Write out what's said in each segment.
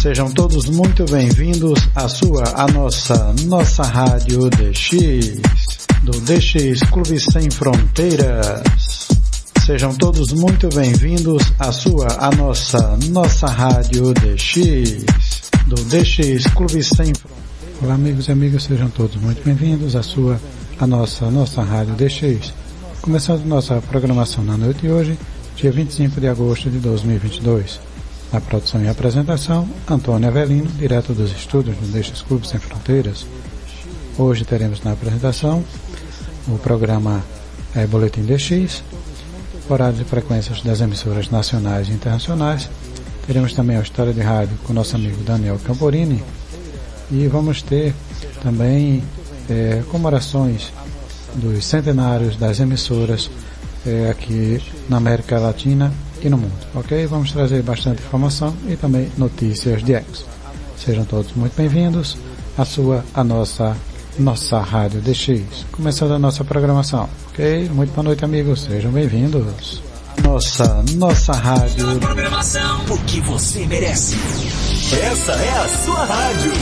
Sejam todos muito bem-vindos à nossa rádio DX, do DX Clube Sem Fronteiras. Sejam todos muito bem-vindos à nossa rádio DX, do DX Clube Sem Fronteiras. Olá amigos e amigas, sejam todos muito bem-vindos à nossa rádio DX. Começando nossa programação na noite de hoje, dia 25 de agosto de 2022. Na produção e apresentação, Antônio Avelino, direto dos estúdios do DX Clube Sem Fronteiras. Hoje teremos na apresentação o programa Boletim DX, horários e frequências das emissoras nacionais e internacionais. Teremos também a história de rádio com nosso amigo Daniel Camporini. E vamos ter também comemorações dos centenários das emissoras aqui na América Latina e no mundo, ok? Vamos trazer bastante informação e também notícias de ex. Sejam todos muito bem-vindos à nossa Rádio DX. Começando a nossa programação, ok? Muito boa noite, amigos, sejam bem-vindos. Nossa Rádio. Programação, o que você merece. Essa é a sua rádio.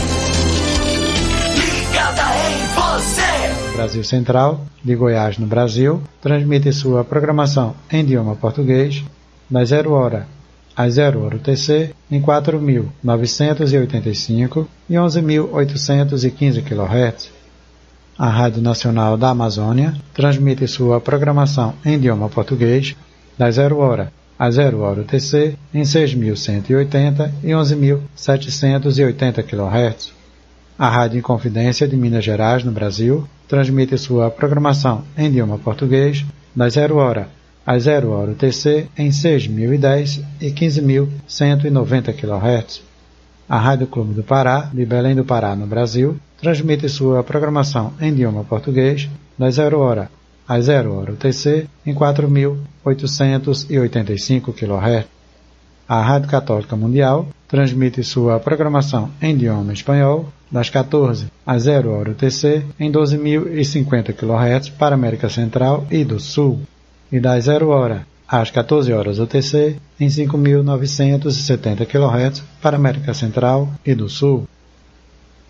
Ligada em você. Brasil Central, de Goiás, no Brasil, transmite sua programação em idioma português das 0 hora às 0 hora UTC em 4.985 e 11.815 kHz. A Rádio Nacional da Amazônia transmite sua programação em idioma português das 0 hora às 0 hora UTC em 6.180 e 11.780 kHz. A Rádio Inconfidência de Minas Gerais, no Brasil, transmite sua programação em idioma português das 0 hora às 0 hora UTC em 6.010 e 15.190 kHz. A Rádio Clube do Pará, de Belém do Pará, no Brasil, transmite sua programação em idioma português das 0 hora às 0 hora UTC em 4.885 kHz. A Rádio Católica Mundial transmite sua programação em idioma espanhol das 14 às 0 hora UTC em 12.050 kHz para a América Central e do Sul, e das 0 hora às 14 horas UTC em 5.970 kHz para a América Central e do Sul.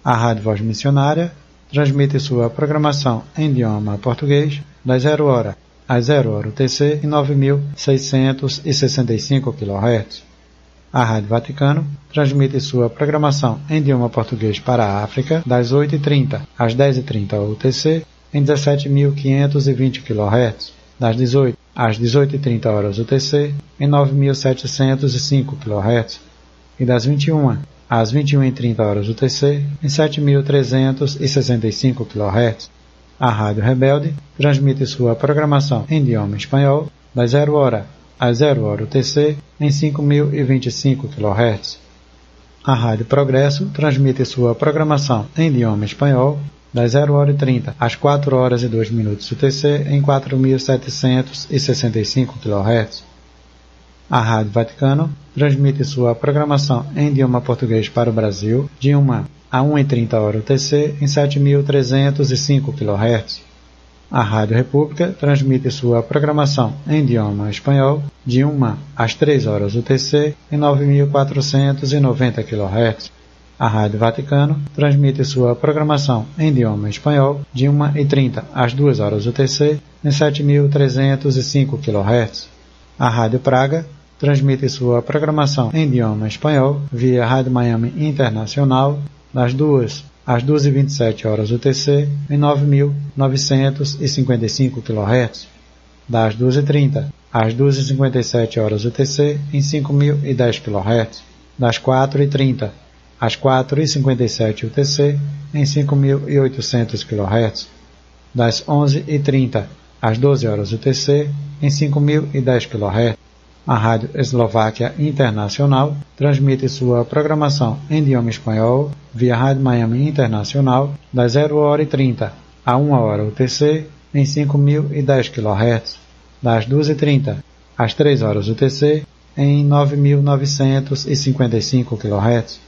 A Rádio Voz Missionária transmite sua programação em idioma português das 0 hora às 0 hora UTC em 9.665 kHz. A Rádio Vaticano transmite sua programação em idioma português para a África das 8h30 às 10h30 UTC em 17.520 kHz, das 18 às 18h30 horas UTC em 9.705 kHz e das 21 às 21h30 horas UTC em 7.365 kHz. A Rádio Rebelde transmite sua programação em idioma espanhol das 0 hora às 0 hora UTC em 5.025 kHz. A Rádio Progresso transmite sua programação em idioma espanhol das 0 hora e 30 às 4 horas e 2 minutos UTC em 4.765 kHz. A Rádio Vaticano transmite sua programação em idioma português para o Brasil de 1 a 1h30 hora UTC em 7.305 kHz. A Rádio República transmite sua programação em idioma espanhol de 1 às 3 horas UTC em 9.490 kHz. A Rádio Vaticano transmite sua programação em idioma espanhol de 1h30 às 2 horas UTC em 7.305 kHz. A Rádio Praga transmite sua programação em idioma espanhol via Rádio Miami Internacional das 2 às 2h27 horas UTC em 9.955 kHz, das 2h30 às 2h57 horas UTC em 5.010 kHz, das 4h30 às 4h57 UTC em 5.800 kHz, das 11h30 às 12 horas UTC em 5.010 kHz. A Rádio Eslováquia Internacional transmite sua programação em idioma espanhol via Rádio Miami Internacional das 0 hora e 30 a 1 hora UTC em 5.010 kHz, das 2h30 às 3 horas UTC em 9.955 kHz.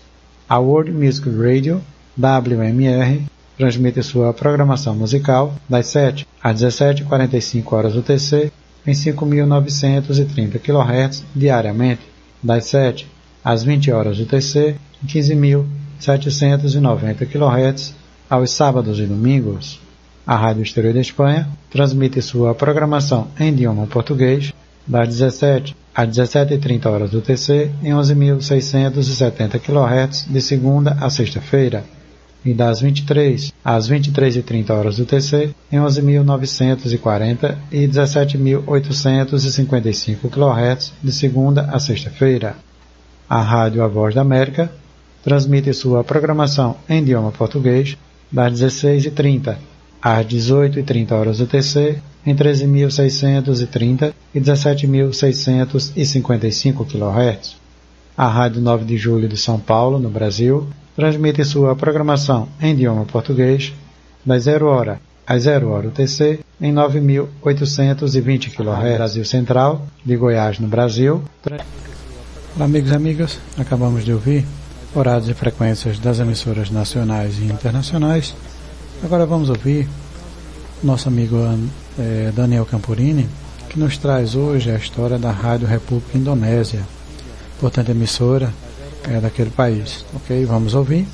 A World Music Radio, WMR, transmite sua programação musical das 7 às 17h45 horas UTC em 5.930 kHz diariamente, das 7 às 20 horas UTC, em 15.790 kHz, aos sábados e domingos. A Rádio Exterior da Espanha transmite sua programação em idioma português das 17 às 17h30 horas UTC em 11.670 kHz de segunda a sexta-feira e das 23 às 23h30 horas UTC em 11.940 e 17.855 kHz de segunda a sexta-feira. A Rádio A Voz da América transmite sua programação em idioma português das 16h30 às 18h30 horas UTC, em 13.630 e 17.655 kHz. A Rádio 9 de Julho de São Paulo, no Brasil, transmite sua programação em idioma português das 0 hora às 0 hora UTC, em 9.820 kHz. Brasil Central, de Goiás, no Brasil. Olá, amigos e amigas, acabamos de ouvir horários e frequências das emissoras nacionais e internacionais. Agora vamos ouvir nosso amigo Daniel Camporini, que nos traz hoje a história da Rádio República Indonésia, importante emissora daquele país. Ok, vamos ouvir.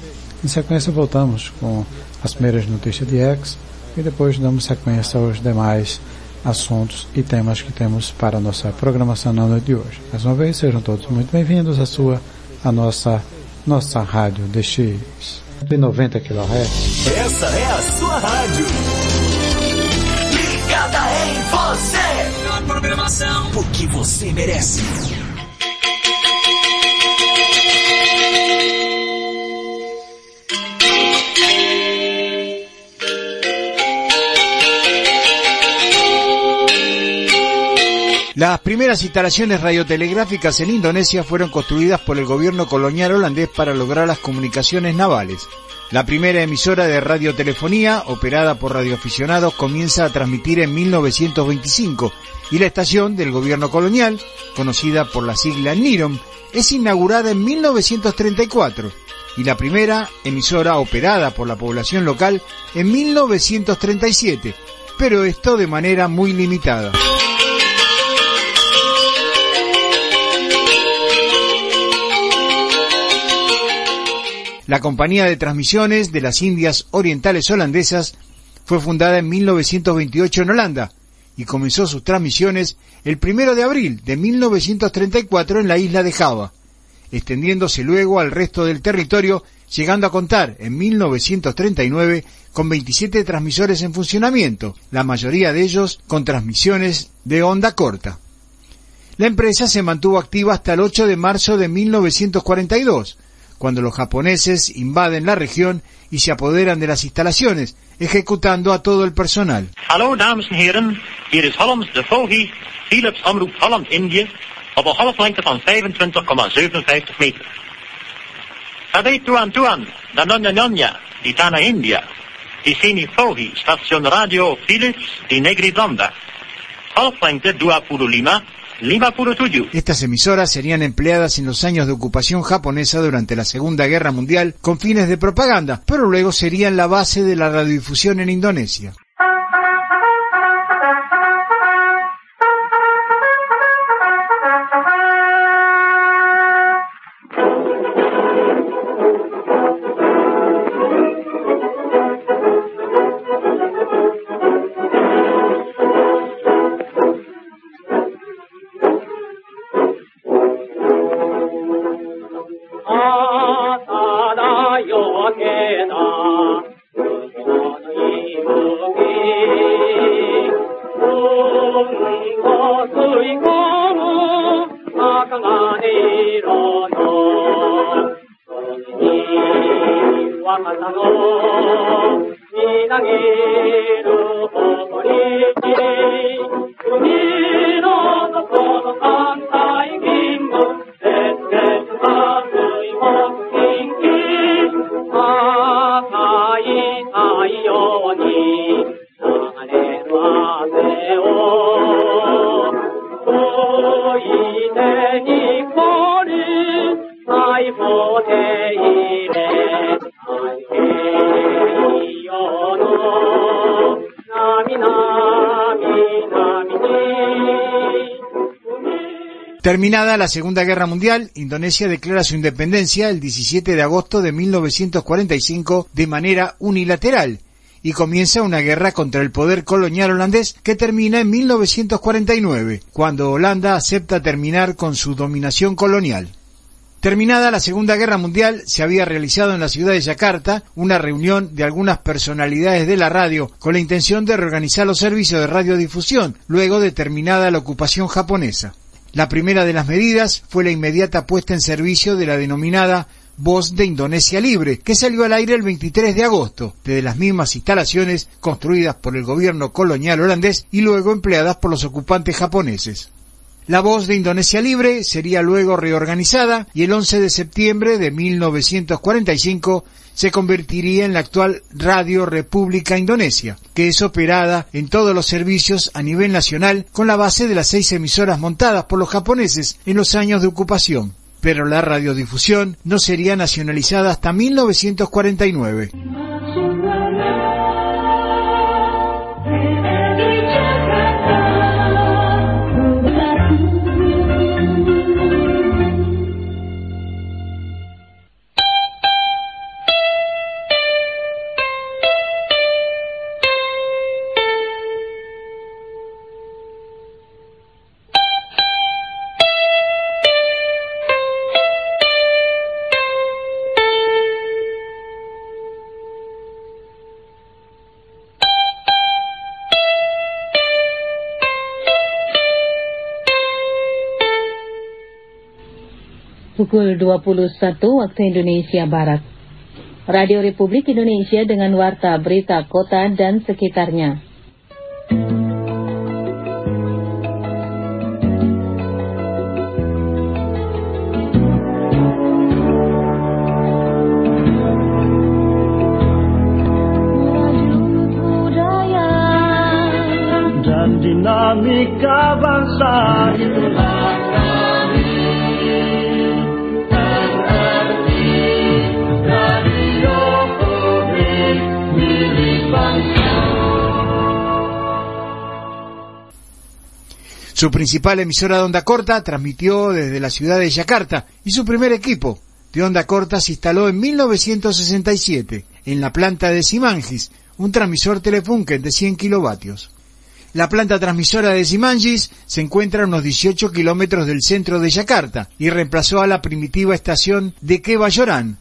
Em sequência voltamos com as primeiras notícias de X e depois damos sequência aos demais assuntos e temas que temos para a nossa programação na noite de hoje. Mais uma vez, sejam todos muito bem-vindos à nossa Rádio DX. 190 kHz. Essa é a sua rádio. Ligada em você. A programação. O que você merece. Las primeras instalaciones radiotelegráficas en Indonesia fueron construidas por el gobierno colonial holandés para lograr las comunicaciones navales. La primera emisora de radiotelefonía, operada por radioaficionados, comienza a transmitir en 1925 y la estación del gobierno colonial, conocida por la sigla NIROM, es inaugurada en 1934 y la primera emisora operada por la población local en 1937, pero esto de manera muy limitada. La Compañía de Transmisiones de las Indias Orientales Holandesas fue fundada en 1928 en Holanda y comenzó sus transmisiones el 1 de abril de 1934 en la isla de Java, extendiéndose luego al resto del territorio, llegando a contar en 1939 con 27 transmisores en funcionamiento, la mayoría de ellos con transmisiones de onda corta. La empresa se mantuvo activa hasta el 8 de marzo de 1942, cuando los japoneses invaden la región y se apoderan de las instalaciones, ejecutando a todo el personal. Hallo dames en heren, hier is Hollands de Vogie, Philips Omroep Holland-Indië, op een golflengte van 25,57 meter. Sabe tuan, da nonja, di Tana India, di Sini Vogie, station radio Philips di Negri Blanda. Golflengte 25 Estas emisoras serían empleadas en los años de ocupación japonesa durante la Segunda Guerra Mundial con fines de propaganda, pero luego serían la base de la radiodifusión en Indonesia. Terminada la Segunda Guerra Mundial, Indonesia declara su independencia el 17 de agosto de 1945 de manera unilateral y comienza una guerra contra el poder colonial holandés que termina en 1949, cuando Holanda acepta terminar con su dominación colonial. Terminada la Segunda Guerra Mundial, se había realizado en la ciudad de Yakarta una reunión de algunas personalidades de la radio con la intención de reorganizar los servicios de radiodifusión luego de terminada la ocupación japonesa. La primera de las medidas fue la inmediata puesta en servicio de la denominada Voz de Indonesia Libre, que salió al aire el 23 de agosto, desde las mismas instalaciones construidas por el gobierno colonial holandés y luego empleadas por los ocupantes japoneses. La Voz de Indonesia Libre sería luego reorganizada y el 11 de septiembre de 1945 se convertiría en la actual Radio República Indonesia, que es operada en todos los servicios a nivel nacional con la base de las 6 emisoras montadas por los japoneses en los años de ocupación. Pero la radiodifusión no sería nacionalizada hasta 1949. Pukul 21 waktu Indonesia Barat. Radio Republik Indonesia dengan warta berita kota dan sekitarnya. Dan dinamika bangsa itulah Su principal emisora de onda corta transmitió desde la ciudad de Yakarta y su primer equipo de onda corta se instaló en 1967 en la planta de Simanjis, un transmisor Telefunken de 100 kilovatios. La planta transmisora de Simanjis se encuentra a unos 18 kilómetros del centro de Yakarta y reemplazó a la primitiva estación de Kebayoran.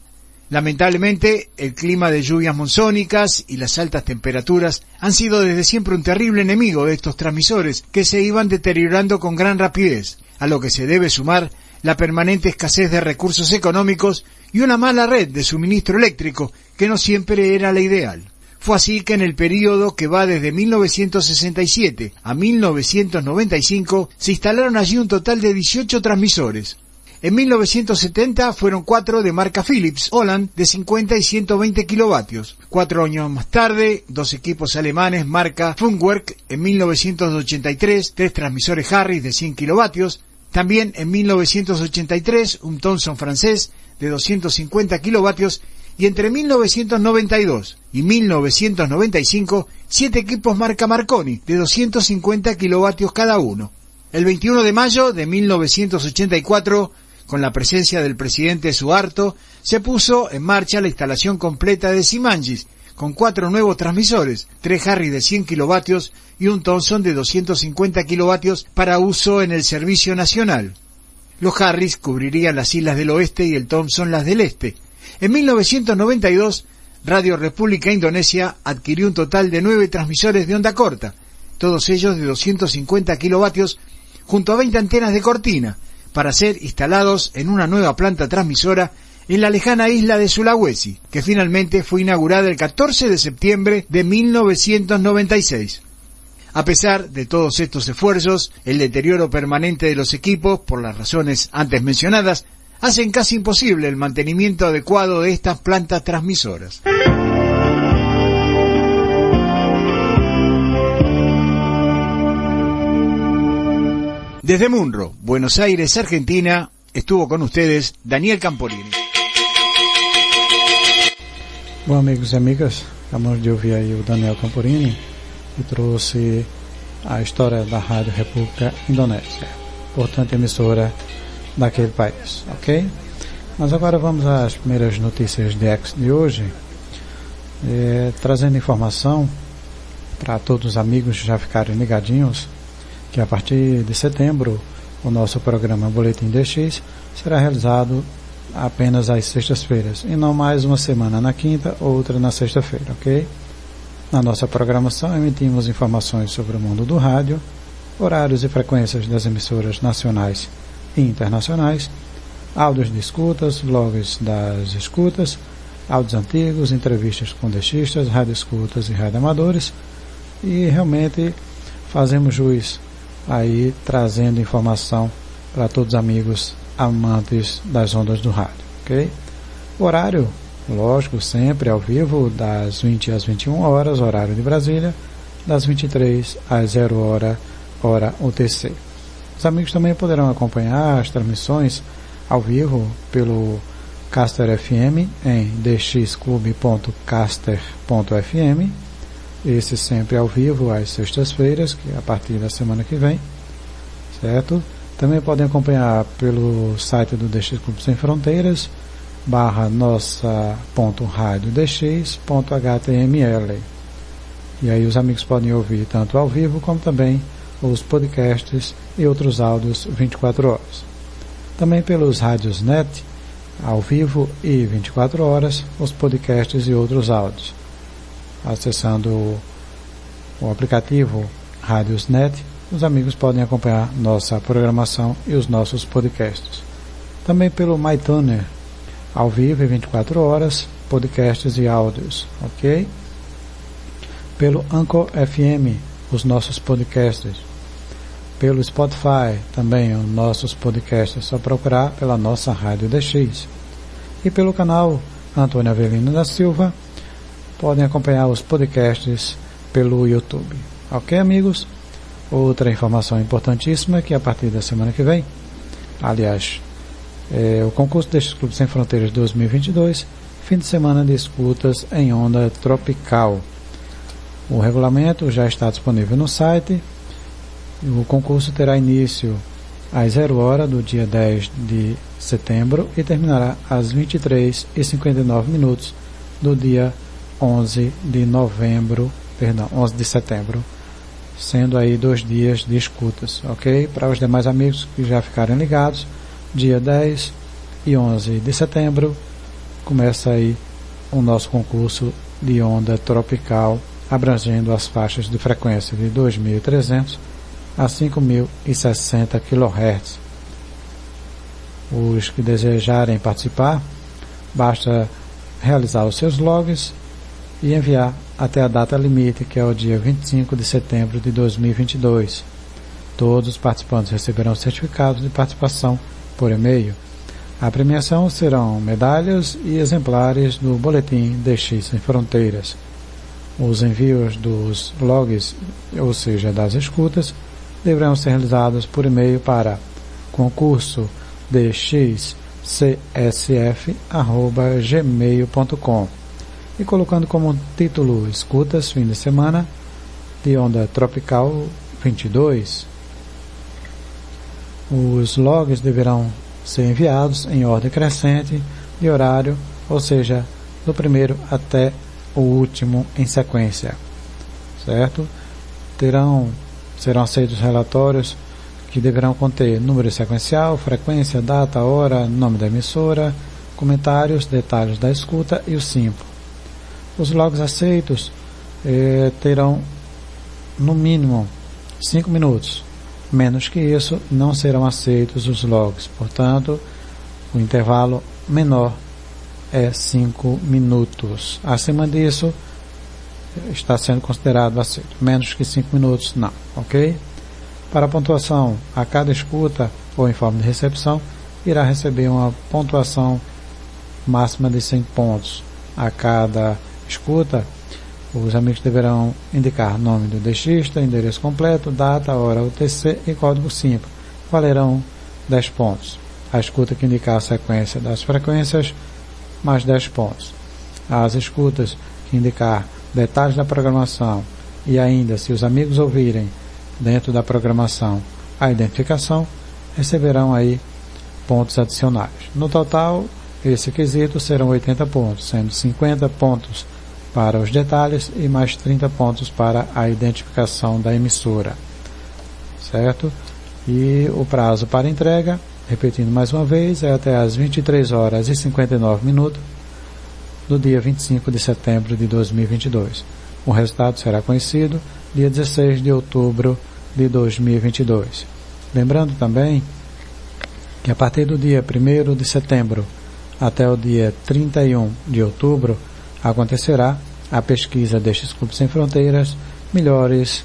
Lamentablemente, el clima de lluvias monzónicas y las altas temperaturas han sido desde siempre un terrible enemigo de estos transmisores que se iban deteriorando con gran rapidez, a lo que se debe sumar la permanente escasez de recursos económicos y una mala red de suministro eléctrico que no siempre era la ideal. Fue así que en el período que va desde 1967 a 1995 se instalaron allí un total de 18 transmisores. En 1970 fueron 4 de marca Philips Holland de 50 y 120 kilovatios. 4 años más tarde, 2 equipos alemanes marca Funkwerk. En 1983, 3 transmisores Harris de 100 kilovatios. También en 1983, un Thomson francés de 250 kilovatios. Y entre 1992 y 1995, 7 equipos marca Marconi de 250 kilovatios cada uno. El 21 de mayo de 1984, con la presencia del presidente Suharto, se puso en marcha la instalación completa de Simanjis, con 4 nuevos transmisores, 3 Harris de 100 kilovatios y un Thomson de 250 kilovatios para uso en el servicio nacional. Los Harris cubrirían las islas del oeste y el Thomson las del este. En 1992, Radio República Indonesia adquirió un total de 9 transmisores de onda corta, todos ellos de 250 kilovatios, junto a 20 antenas de cortina, para ser instalados en una nueva planta transmisora en la lejana isla de Sulawesi, que finalmente fue inaugurada el 14 de septiembre de 1996. A pesar de todos estos esfuerzos, el deterioro permanente de los equipos, por las razones antes mencionadas, hacen casi imposible el mantenimiento adecuado de estas plantas transmisoras. Desde Munro, Buenos Aires, Argentina, estuvo con ustedes Daniel Camporini. Bom, amigos e amigas, acabamos de ouvir aí o Daniel Camporini, que trouxe a história da Rádio República Indonésia. importante emissora daquele país, ok? Mas agora vamos às primeiras notícias de hoje, trazendo informação para todos os amigos já ficarem ligadinhos, que a partir de setembro o nosso programa Boletim DX será realizado apenas às sextas-feiras, e não mais uma semana na quinta, outra na sexta-feira, ok? Na nossa programação emitimos informações sobre o mundo do rádio, horários e frequências das emissoras nacionais e internacionais, áudios de escutas, blogs das escutas, áudios antigos, entrevistas com DXistas, radioescutas e radioamadores, e realmente fazemos jus aí trazendo informação para todos os amigos amantes das ondas do rádio, ok? O horário, lógico, sempre ao vivo, das 20 às 21 horas, horário de Brasília, das 23 às 0 hora UTC. Os amigos também poderão acompanhar as transmissões ao vivo pelo Caster FM em dxclub.caster.fm, esse sempre ao vivo às sextas-feiras, que é a partir da semana que vem, certo? Também podem acompanhar pelo site do DX Clube Sem Fronteiras, /nossa.radiodx.html. E aí os amigos podem ouvir tanto ao vivo como também os podcasts e outros áudios 24 horas. Também pelos rádios net, ao vivo e 24 horas, os podcasts e outros áudios. Acessando o aplicativo Radiosnet, os amigos podem acompanhar nossa programação e os nossos podcasts. Também pelo MyTuner, ao vivo e 24 horas, podcasts e áudios, ok? Pelo Anchor FM, os nossos podcasts. Pelo Spotify, também os nossos podcasts, só procurar pela nossa Rádio DX. E pelo canal Antônio Avelino da Silva, podem acompanhar os podcasts pelo YouTube. Ok, amigos? Outra informação importantíssima é que a partir da semana que vem, aliás, o concurso DX Clube Sem Fronteiras 2022, fim de semana de escutas em onda tropical. O regulamento já está disponível no site. O concurso terá início às 0 horas do dia 10 de setembro e terminará às 23h59 do dia 11 de setembro, sendo aí 2 dias de escutas, ok? Para os demais amigos que já ficarem ligados, dia 10 e 11 de setembro começa aí o nosso concurso de onda tropical, abrangendo as faixas de frequência de 2.300 a 5.060 kHz. Os que desejarem participar, basta realizar os seus logs e enviar até a data limite, que é o dia 25 de setembro de 2022. Todos os participantes receberão certificados de participação por e-mail. A premiação serão medalhas e exemplares do Boletim DX Sem Fronteiras. Os envios dos logs, ou seja, das escutas, deverão ser realizados por e-mail para concurso dxcsf@gmail.com e colocando como título Escutas Fim de Semana de Onda Tropical 22. Os logs deverão ser enviados em ordem crescente de horário, ou seja, do primeiro até o último em sequência, certo? Serão aceitos relatórios que deverão conter número sequencial, frequência, data, hora, nome da emissora, comentários, detalhes da escuta e o SIMPO. Os logs aceitos terão no mínimo 5 minutos. Menos que isso, não serão aceitos os logs. Portanto, o intervalo menor é 5 minutos. Acima disso, está sendo considerado aceito. Menos que 5 minutos, não. Ok? Para a pontuação, a cada escuta ou informe de recepção irá receber uma pontuação máxima de 100 pontos. A cada escuta, os amigos deverão indicar nome do DXista, endereço completo, data, hora UTC e código SIMPO. Valerão 10 pontos. A escuta que indicar a sequência das frequências, mais 10 pontos. As escutas que indicar detalhes da programação e ainda, se os amigos ouvirem dentro da programação a identificação, receberão aí pontos adicionais. No total, esse quesito serão 80 pontos, sendo 50 pontos para os detalhes e mais 30 pontos para a identificação da emissora, certo? E o prazo para entrega, repetindo mais uma vez, é até às 23 horas e 59 minutos do dia 25 de setembro de 2022. O resultado será conhecido dia 16 de outubro de 2022. Lembrando também que a partir do dia 1º de setembro até o dia 31 de outubro acontecerá a pesquisa Deixes Clube Sem Fronteiras Melhores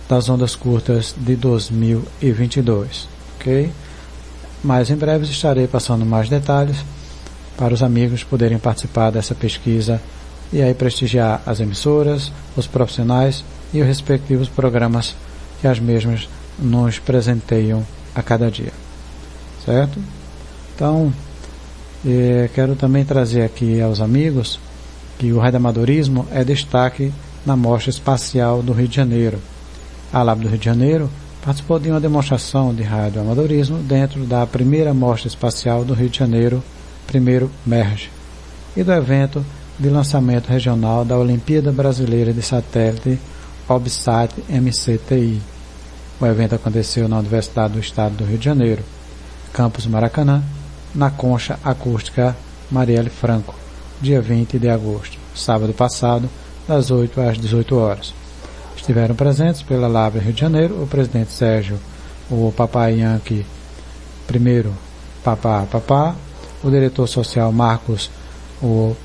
das Ondas Curtas de 2022, ok? Mas em breve estarei passando mais detalhes para os amigos poderem participar dessa pesquisa e aí prestigiar as emissoras, os profissionais e os respectivos programas que as mesmas nos presenteiam a cada dia, certo? Então, quero também trazer aqui aos amigos que o radioamadorismo é destaque na Mostra Espacial do Rio de Janeiro. A LAB do Rio de Janeiro participou de uma demonstração de radioamadorismo dentro da primeira Mostra Espacial do Rio de Janeiro, primeiro MERJ, e do evento de lançamento regional da Olimpíada Brasileira de Satélite OBSAT MCTI. O evento aconteceu na Universidade do Estado do Rio de Janeiro, Campus Maracanã, na Concha Acústica Marielle Franco, dia 20 de agosto, sábado passado, das 8 às 18 horas. Estiveram presentes pela LAB Rio de Janeiro o presidente Sérgio, o Papai Yankee, primeiro Papá, o diretor social Marcos, o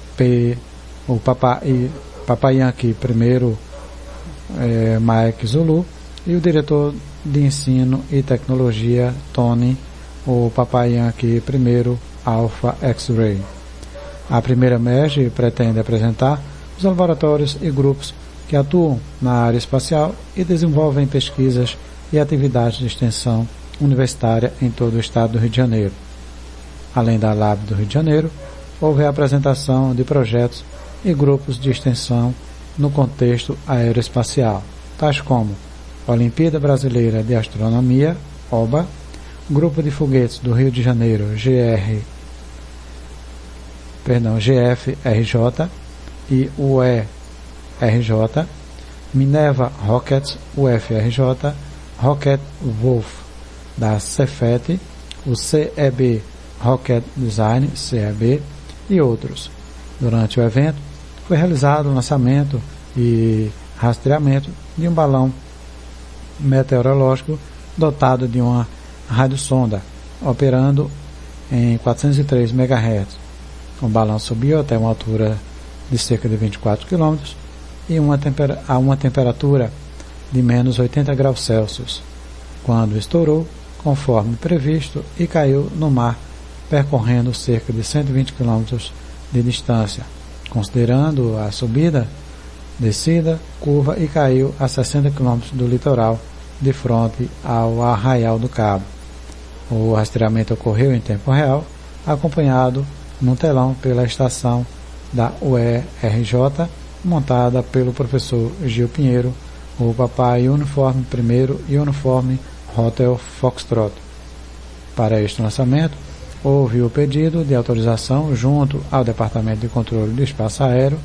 Papai Yankee, primeiro Mike Zulu, e o diretor de ensino e tecnologia Tony, o Papai Yankee, primeiro Alpha X-Ray. A primeira MERJ pretende apresentar os laboratórios e grupos que atuam na área espacial e desenvolvem pesquisas e atividades de extensão universitária em todo o estado do Rio de Janeiro. Além da LAB do Rio de Janeiro, houve a apresentação de projetos e grupos de extensão no contexto aeroespacial, tais como Olimpíada Brasileira de Astronomia, OBA, Grupo de Foguetes do Rio de Janeiro, GFRJ e UERJ, Minerva Rockets, UFRJ, Rocket Wolf da Cefet, o CEB Rocket Design, CEB, e outros. Durante o evento, foi realizado o lançamento e rastreamento de um balão meteorológico dotado de uma radiosonda, operando em 403 MHz. O balão subiu até uma altura de cerca de 24 km e a uma temperatura de menos 80 graus Celsius, quando estourou, conforme previsto, e caiu no mar, percorrendo cerca de 120 km de distância, considerando a subida, descida, curva, e caiu a 60 km do litoral, de frente ao Arraial do Cabo. O rastreamento ocorreu em tempo real, acompanhado num telão pela estação da UERJ, montada pelo professor Gil Pinheiro, o Papai Uniforme primeiro e Uniforme Hotel Foxtrot. Para este lançamento, houve o pedido de autorização junto ao Departamento de Controle do Espaço Aéreo,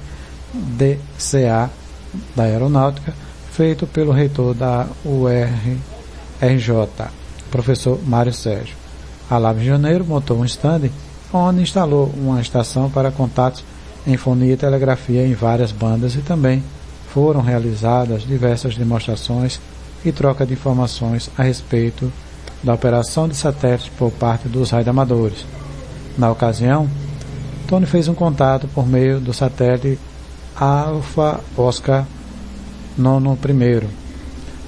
DCA, da Aeronáutica, feito pelo reitor da UERJ, professor Mário Sérgio. A LAB de Janeiro montou um stand onde instalou uma estação para contatos em fonia e telegrafia em várias bandas, e também foram realizadas diversas demonstrações e troca de informações a respeito da operação de satélites por parte dos radioamadores. Na ocasião, Tony fez um contato por meio do satélite Alpha Oscar 91.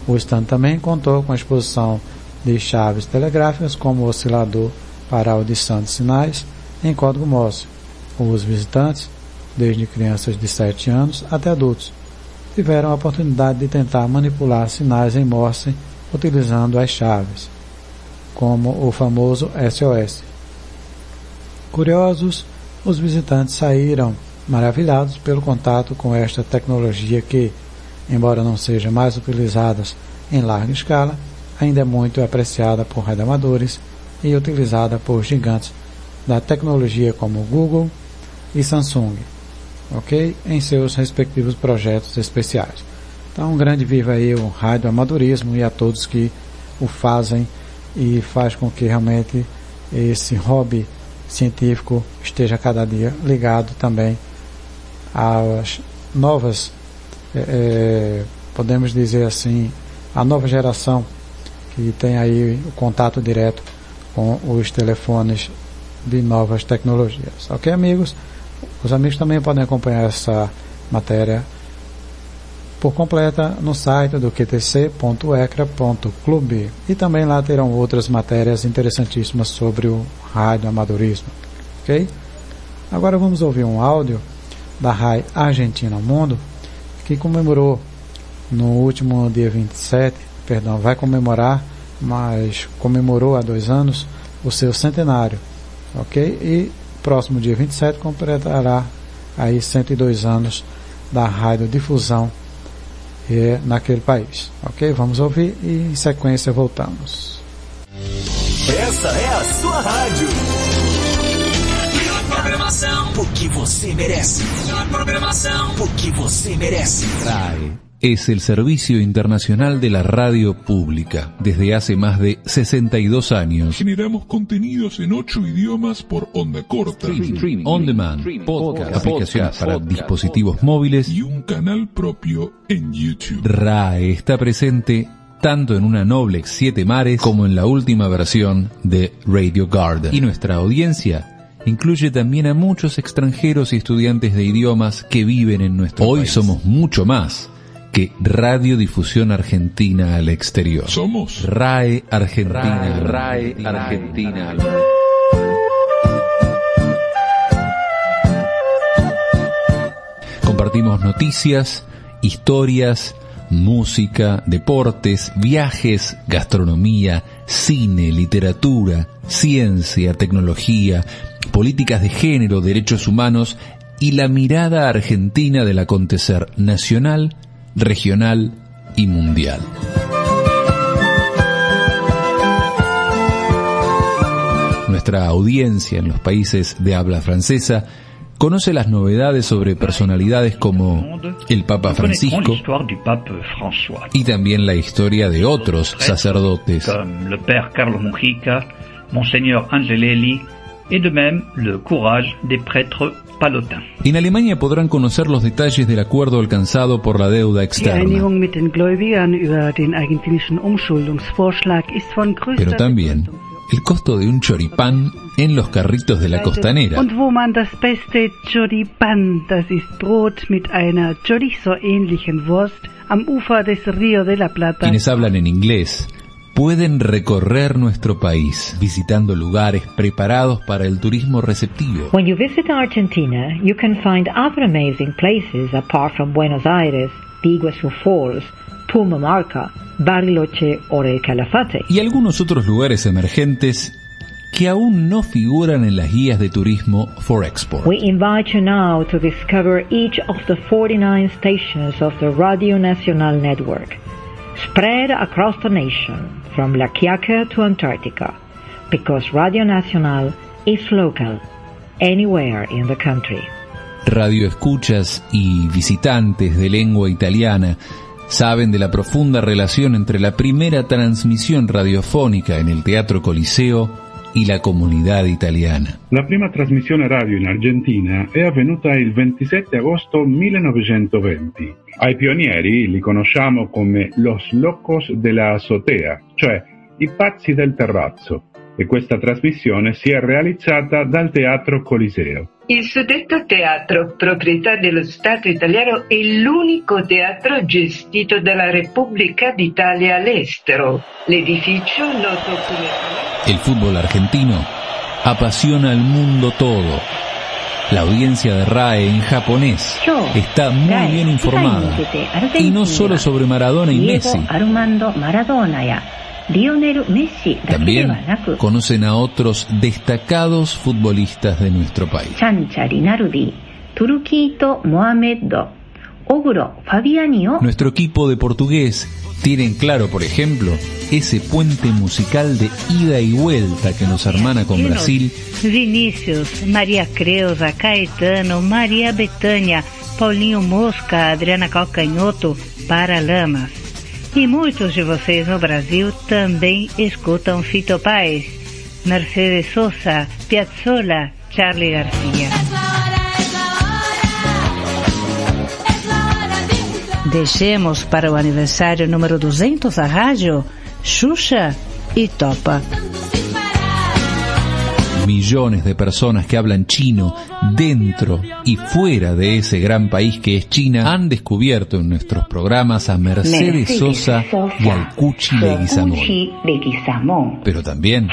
O stand também contou com a exposição de chaves telegráficas como oscilador para audição de sinais em código Morse. Os visitantes, desde crianças de 7 anos até adultos, tiveram a oportunidade de tentar manipular sinais em Morse utilizando as chaves, como o famoso SOS. Curiosos, os visitantes saíram maravilhados pelo contato com esta tecnologia que, embora não seja mais utilizada em larga escala, ainda é muito apreciada por radioamadores e utilizada por gigantes da tecnologia como Google e Samsung, ok? Em seus respectivos projetos especiais. Então, um grande viva aí o radioamadorismo e a todos que o fazem e faz com que realmente esse hobby científico esteja cada dia ligado também às novas, podemos dizer assim, a nova geração que tem aí o contato direto com os telefones de novas tecnologias. Ok, amigos? Os amigos também podem acompanhar essa matéria por completa no site do qtc.ecra.club e também lá terão outras matérias interessantíssimas sobre o radioamadorismo. Ok? Agora vamos ouvir um áudio da RAI Argentina ao Mundo, que comemorou no último dia 27, vai comemorar, mas comemorou há 2 anos o seu centenário, ok? E próximo dia 27 completará aí 102 anos da radiodifusão naquele país, ok? Vamos ouvir e em sequência voltamos. Essa é a sua rádio. Programação, o que você merece. Programação, o que você merece. RAE es el Servicio Internacional de la Radio Pública. Desde hace más de 62 años. Generamos contenidos en 8 idiomas por onda corta, On demand, podcast, aplicaciones para dispositivos móviles y un canal propio en YouTube. RAE está presente tanto en una Noblex 7 mares como en la última versión de Radio Garden. Y nuestra audiencia incluye también a muchos extranjeros y estudiantes de idiomas que viven en nuestro país. Hoy somos mucho más que Radiodifusión Argentina al exterior. Somos RAE Argentina. RAE Argentina. Compartimos noticias, historias, música, deportes, viajes, gastronomía, cine, literatura, ciencia, tecnología, políticas de género, derechos humanos y la mirada argentina del acontecer nacional, regional y mundial. Nuestra audiencia en los países de habla francesa conoce las novedades sobre personalidades como el Papa Francisco y también la historia de otros sacerdotes. Comme le Père Carlos Mujica, Monseigneur Angelelli et de même le courage des prêtres palotins. En Alemania podrán conocer los detalles del acuerdo alcanzado por la deuda externa. Pero también el costo de un choripán en los carritos de la costanera. Und wo man das beste Choripán, das ist Brot mit einer chorizo-ähnlichen Wurst, am Ufer des Río de la Plata. Quienes hablan en inglés pueden recorrer nuestro país visitando lugares preparados para el turismo receptivo. When you visit Argentina, you can find other amazing places apart from Buenos Aires, the Iguazú Falls, Pumamarca, Bariloche o el Calafate. Y algunos otros lugares emergentes que aún no figuran en las guías de turismo for export. We invite you now to discover each of the 49 stations of the Radio Nacional network, spread across the nation, from La Quiaca to Antarctica, because Radio Nacional is local, anywhere in the country. Radioescuchas y visitantes de lengua italiana saben de la profunda relación entre la primera transmisión radiofónica en el Teatro Coliseo y la comunità italiana. La prima trasmissione radio in Argentina è avvenuta il 27 agosto 1920. Ai pionieri li conosciamo come los locos de la azotea, cioè i pazzi del terrazzo, e questa trasmissione si è realizzata dal Teatro Coliseo. Il suddetto teatro, proprietà dello Stato italiano, è l'unico teatro gestito dalla Repubblica d'Italia all'estero. L'edificio, noto come... El fútbol argentino apasiona al mundo todo. La audiencia de RAE en japonés está muy bien informada, y no solo sobre Maradona y Messi. También conocen a otros destacados futbolistas de nuestro país. Nuestro equipo de portugués Tienen claro, por ejemplo, ese puente musical de ida y vuelta que nos hermana con Brasil. Vinícius, Maria Creuza, Caetano, Maria Bethânia, Paulinho Mosca, Adriana Calcanhoto, Paralamas. E muitos de vocês no Brasil também escutam Fito Páez, Mercedes Sosa, Piazzolla, Charly Garcia. Deixemos para o aniversário número 200 da rádio, Xuxa y Topa. Millones de personas que hablan chino dentro y fuera de ese gran país que es China han descubierto en nuestros programas a Mercedes Sosa y al Cuchi Leguizamón. Pero también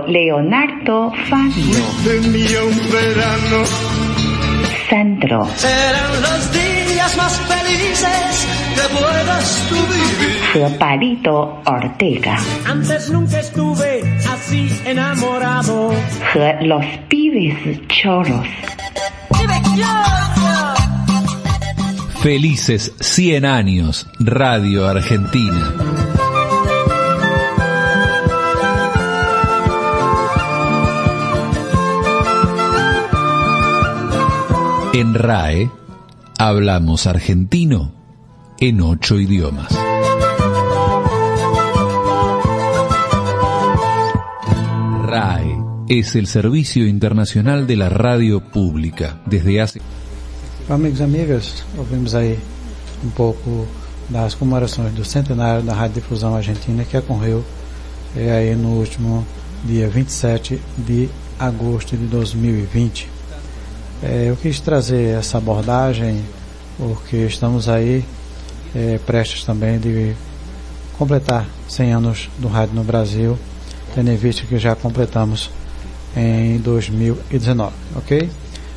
Leonardo Fabio. Tenía un verano. Sandro. Eran los días más felices que puedas tú vivir. Palito Ortega. Antes nunca estuve así enamorado. Los pibes choros. Felices 100 años, Radio Argentina. En RAE, hablamos argentino en 8 idiomas. RAE es el servicio internacional de la radio pública desde hace... Amigos e amigas, ouvimos aí pouco das comemorações do centenário da Rádio Difusão Argentina, que ocorreu aí no último dia 27 de agosto de 2020. Eu quis trazer essa abordagem porque estamos aí prestes também de completar 100 anos do rádio no Brasil, tendo em vista que já completamos em 2019, ok?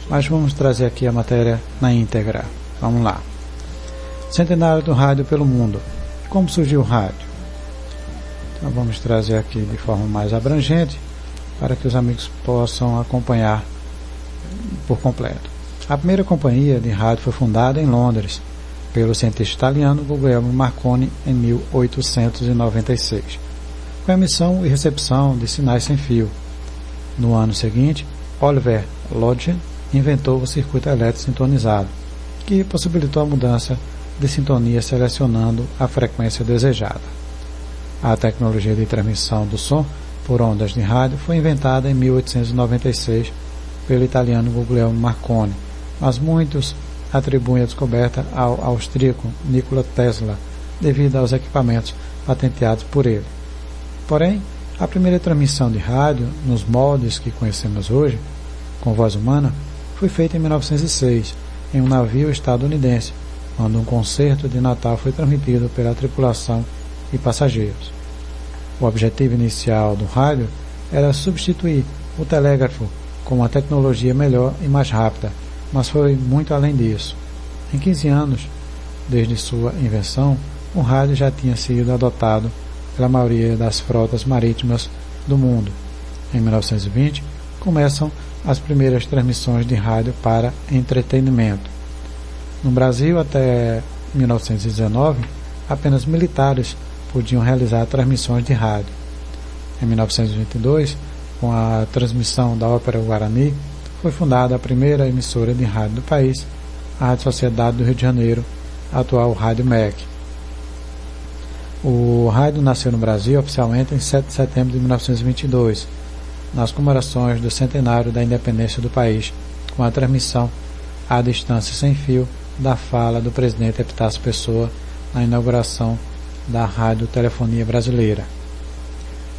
Mas vamos trazer aqui a matéria na íntegra. Vamos lá. Centenário do rádio pelo mundo. Como surgiu o rádio? Então vamos trazer aqui de forma mais abrangente para que os amigos possam acompanhar por completo. A primeira companhia de rádio foi fundada em Londres pelo cientista italiano Guglielmo Marconi em 1896, com emissão e recepção de sinais sem fio. No ano seguinte, Oliver Lodge inventou o circuito elétrico sintonizado, que possibilitou a mudança de sintonia selecionando a frequência desejada. A tecnologia de transmissão do som por ondas de rádio foi inventada em 1896 pelo italiano Guglielmo Marconi, mas muitos atribuem a descoberta ao austríaco Nikola Tesla devido aos equipamentos patenteados por ele. Porém, a primeira transmissão de rádio, nos moldes que conhecemos hoje, com voz humana, foi feita em 1906, em um navio estadunidense, quando um concerto de Natal foi transmitido pela tripulação e passageiros. O objetivo inicial do rádio era substituir o telégrafo com uma tecnologia melhor e mais rápida, mas foi muito além disso. Em 15 anos, desde sua invenção, o rádio já tinha sido adotado pela maioria das frotas marítimas do mundo. Em 1920, começam as primeiras transmissões de rádio para entretenimento. No Brasil, até 1919, apenas militares podiam realizar transmissões de rádio. Em 1922, com a transmissão da Ópera Guarani, foi fundada a primeira emissora de rádio do país, a Rádio Sociedade do Rio de Janeiro, a atual Rádio MEC. O rádio nasceu no Brasil oficialmente em 7 de setembro de 1922, nas comemorações do centenário da independência do país, com a transmissão à distância sem fio da fala do presidente Epitácio Pessoa na inauguração da radiotelefonia brasileira.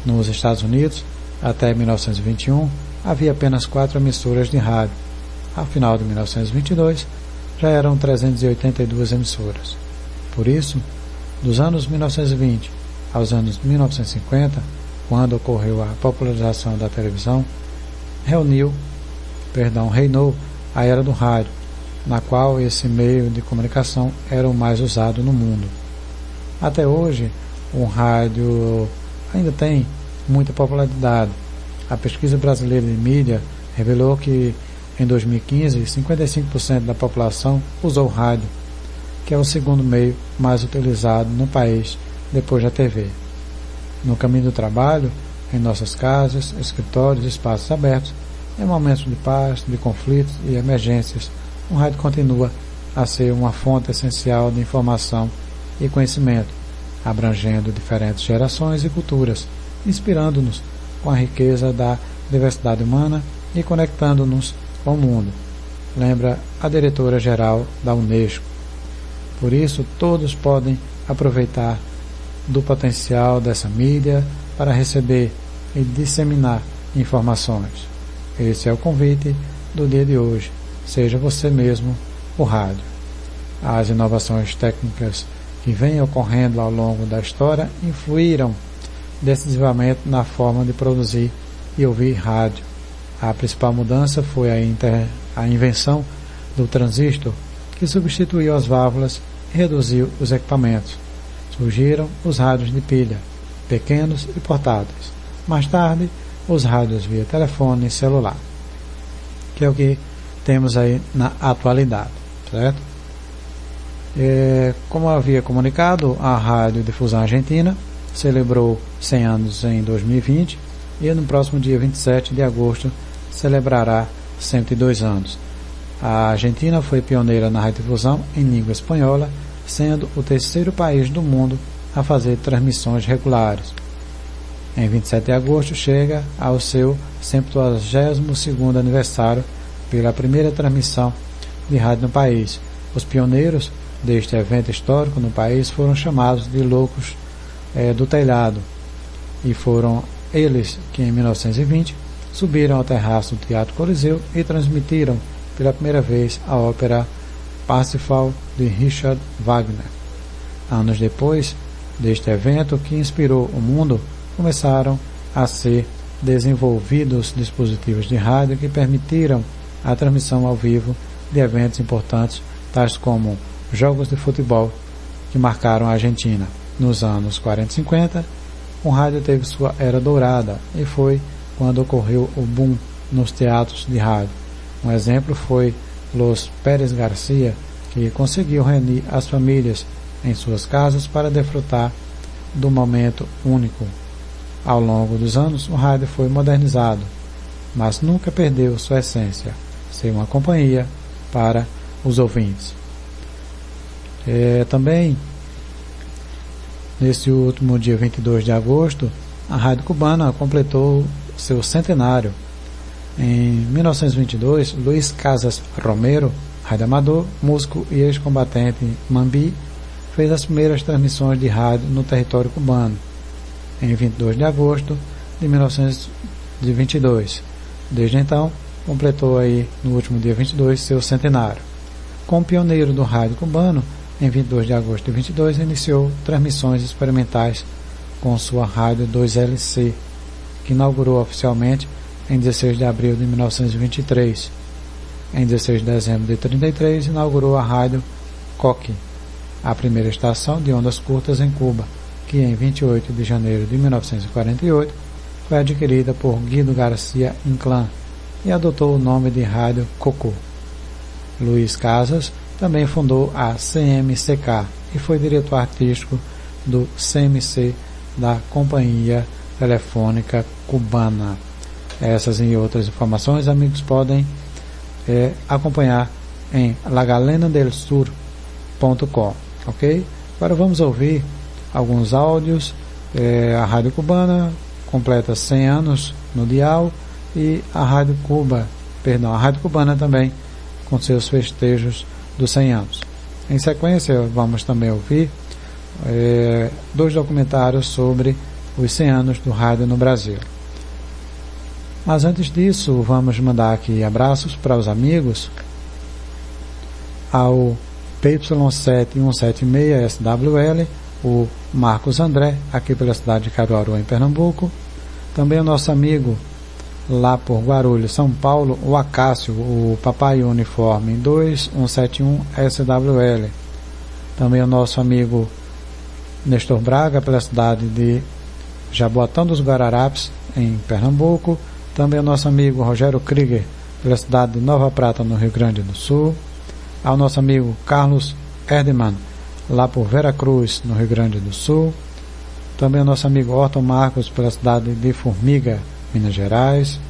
Nos Estados Unidos, até 1921, havia apenas 4 emissoras de rádio. Ao final de 1922, já eram 382 emissoras. Por isso, dos anos 1920 aos anos 1950, quando ocorreu a popularização da televisão, reinou a era do rádio, na qual esse meio de comunicação era o mais usado no mundo. Até hoje, o rádio ainda tem muita popularidade. A pesquisa brasileira de mídia revelou que, em 2015, 55% da população usou rádio, que é o segundo meio mais utilizado no país depois da TV. No caminho do trabalho, em nossas casas, escritórios, espaços abertos, em momentos de paz, de conflitos e emergências, o rádio continua a ser uma fonte essencial de informação e conhecimento, abrangendo diferentes gerações e culturas, inspirando-nos com a riqueza da diversidade humana e conectando-nos com o mundo, lembra a diretora-geral da Unesco. Por isso, todos podem aproveitar do potencial dessa mídia para receber e disseminar informações. Esse é o convite do dia de hoje. Seja você mesmo o rádio. As inovações técnicas que vêm ocorrendo ao longo da história influíram decisivamente na forma de produzir e ouvir rádio. A principal mudança foi a invenção do transistor, que substituiu as válvulas e reduziu os equipamentos. Surgiram os rádios de pilha, pequenos e portáteis. Mais tarde, os rádios via telefone e celular, que é o que temos aí na atualidade, certo? Como havia comunicado, a Rádio Difusão Argentina celebrou 100 anos em 2020 e no próximo dia 27 de agosto celebrará 102 anos. A Argentina foi pioneira na radiodifusão em língua espanhola, sendo o terceiro país do mundo a fazer transmissões regulares. Em 27 de agosto chega ao seu 152º aniversário pela primeira transmissão de rádio no país. Os pioneiros deste evento histórico no país foram chamados de loucos do telhado, e foram eles que em 1920 subiram ao terraço do Teatro Coliseu e transmitiram pela primeira vez a ópera Parsifal de Richard Wagner. Anos depois deste evento que inspirou o mundo, começaram a ser desenvolvidos dispositivos de rádio que permitiram a transmissão ao vivo de eventos importantes, tais como jogos de futebol que marcaram a Argentina. Nos anos 40 e 50, o rádio teve sua era dourada e foi quando ocorreu o boom nos teatros de rádio. Um exemplo foi Los Pérez Garcia, que conseguiu reunir as famílias em suas casas para desfrutar do momento único. Ao longo dos anos, o rádio foi modernizado, mas nunca perdeu sua essência, ser uma companhia para os ouvintes. Também, nesse último dia 22 de agosto, a Rádio Cubana completou seu centenário. Em 1922, Luiz Casas Romero, radioamador, músico e ex-combatente Mambi, fez as primeiras transmissões de rádio no território cubano, em 22 de agosto de 1922. Desde então, completou aí, no último dia 22, seu centenário. Como pioneiro do rádio cubano, em 22 de agosto de 22, iniciou transmissões experimentais com sua rádio 2LC, que inaugurou oficialmente em 16 de abril de 1923. Em 16 de dezembro de 1933, inaugurou a rádio Coque, a primeira estação de ondas curtas em Cuba, que em 28 de janeiro de 1948 foi adquirida por Guido Garcia Inclán e adotou o nome de Rádio Cocô. Luiz Casas também fundou a CMCK e foi diretor artístico do CMC da Companhia Telefônica Cubana. Essas e outras informações, amigos, podem acompanhar em lagalenadelsur.com, ok? Agora vamos ouvir alguns áudios. A Rádio Cubana completa 100 anos no dial e a Rádio Cubana também com seus festejos dos 100 anos. Em sequência, vamos também ouvir 2 documentários sobre os 100 anos do rádio no Brasil. Mas antes disso, vamos mandar aqui abraços para os amigos ao PY7176SWL, o Marcos André, aqui pela cidade de Caruaru, em Pernambuco. Também o nosso amigo lá por Guarulhos, São Paulo, o Acácio, o Papai Uniforme 2171SWL. Também o nosso amigo Nestor Braga, pela cidade de Jaboatão dos Guararapes, em Pernambuco. Também o nosso amigo Rogério Krieger, pela cidade de Nova Prata, no Rio Grande do Sul. Ao nosso amigo Carlos Erdemann, lá por Veracruz, no Rio Grande do Sul. Também ao nosso amigo Orton Marcos, pela cidade de Formiga, Minas Gerais.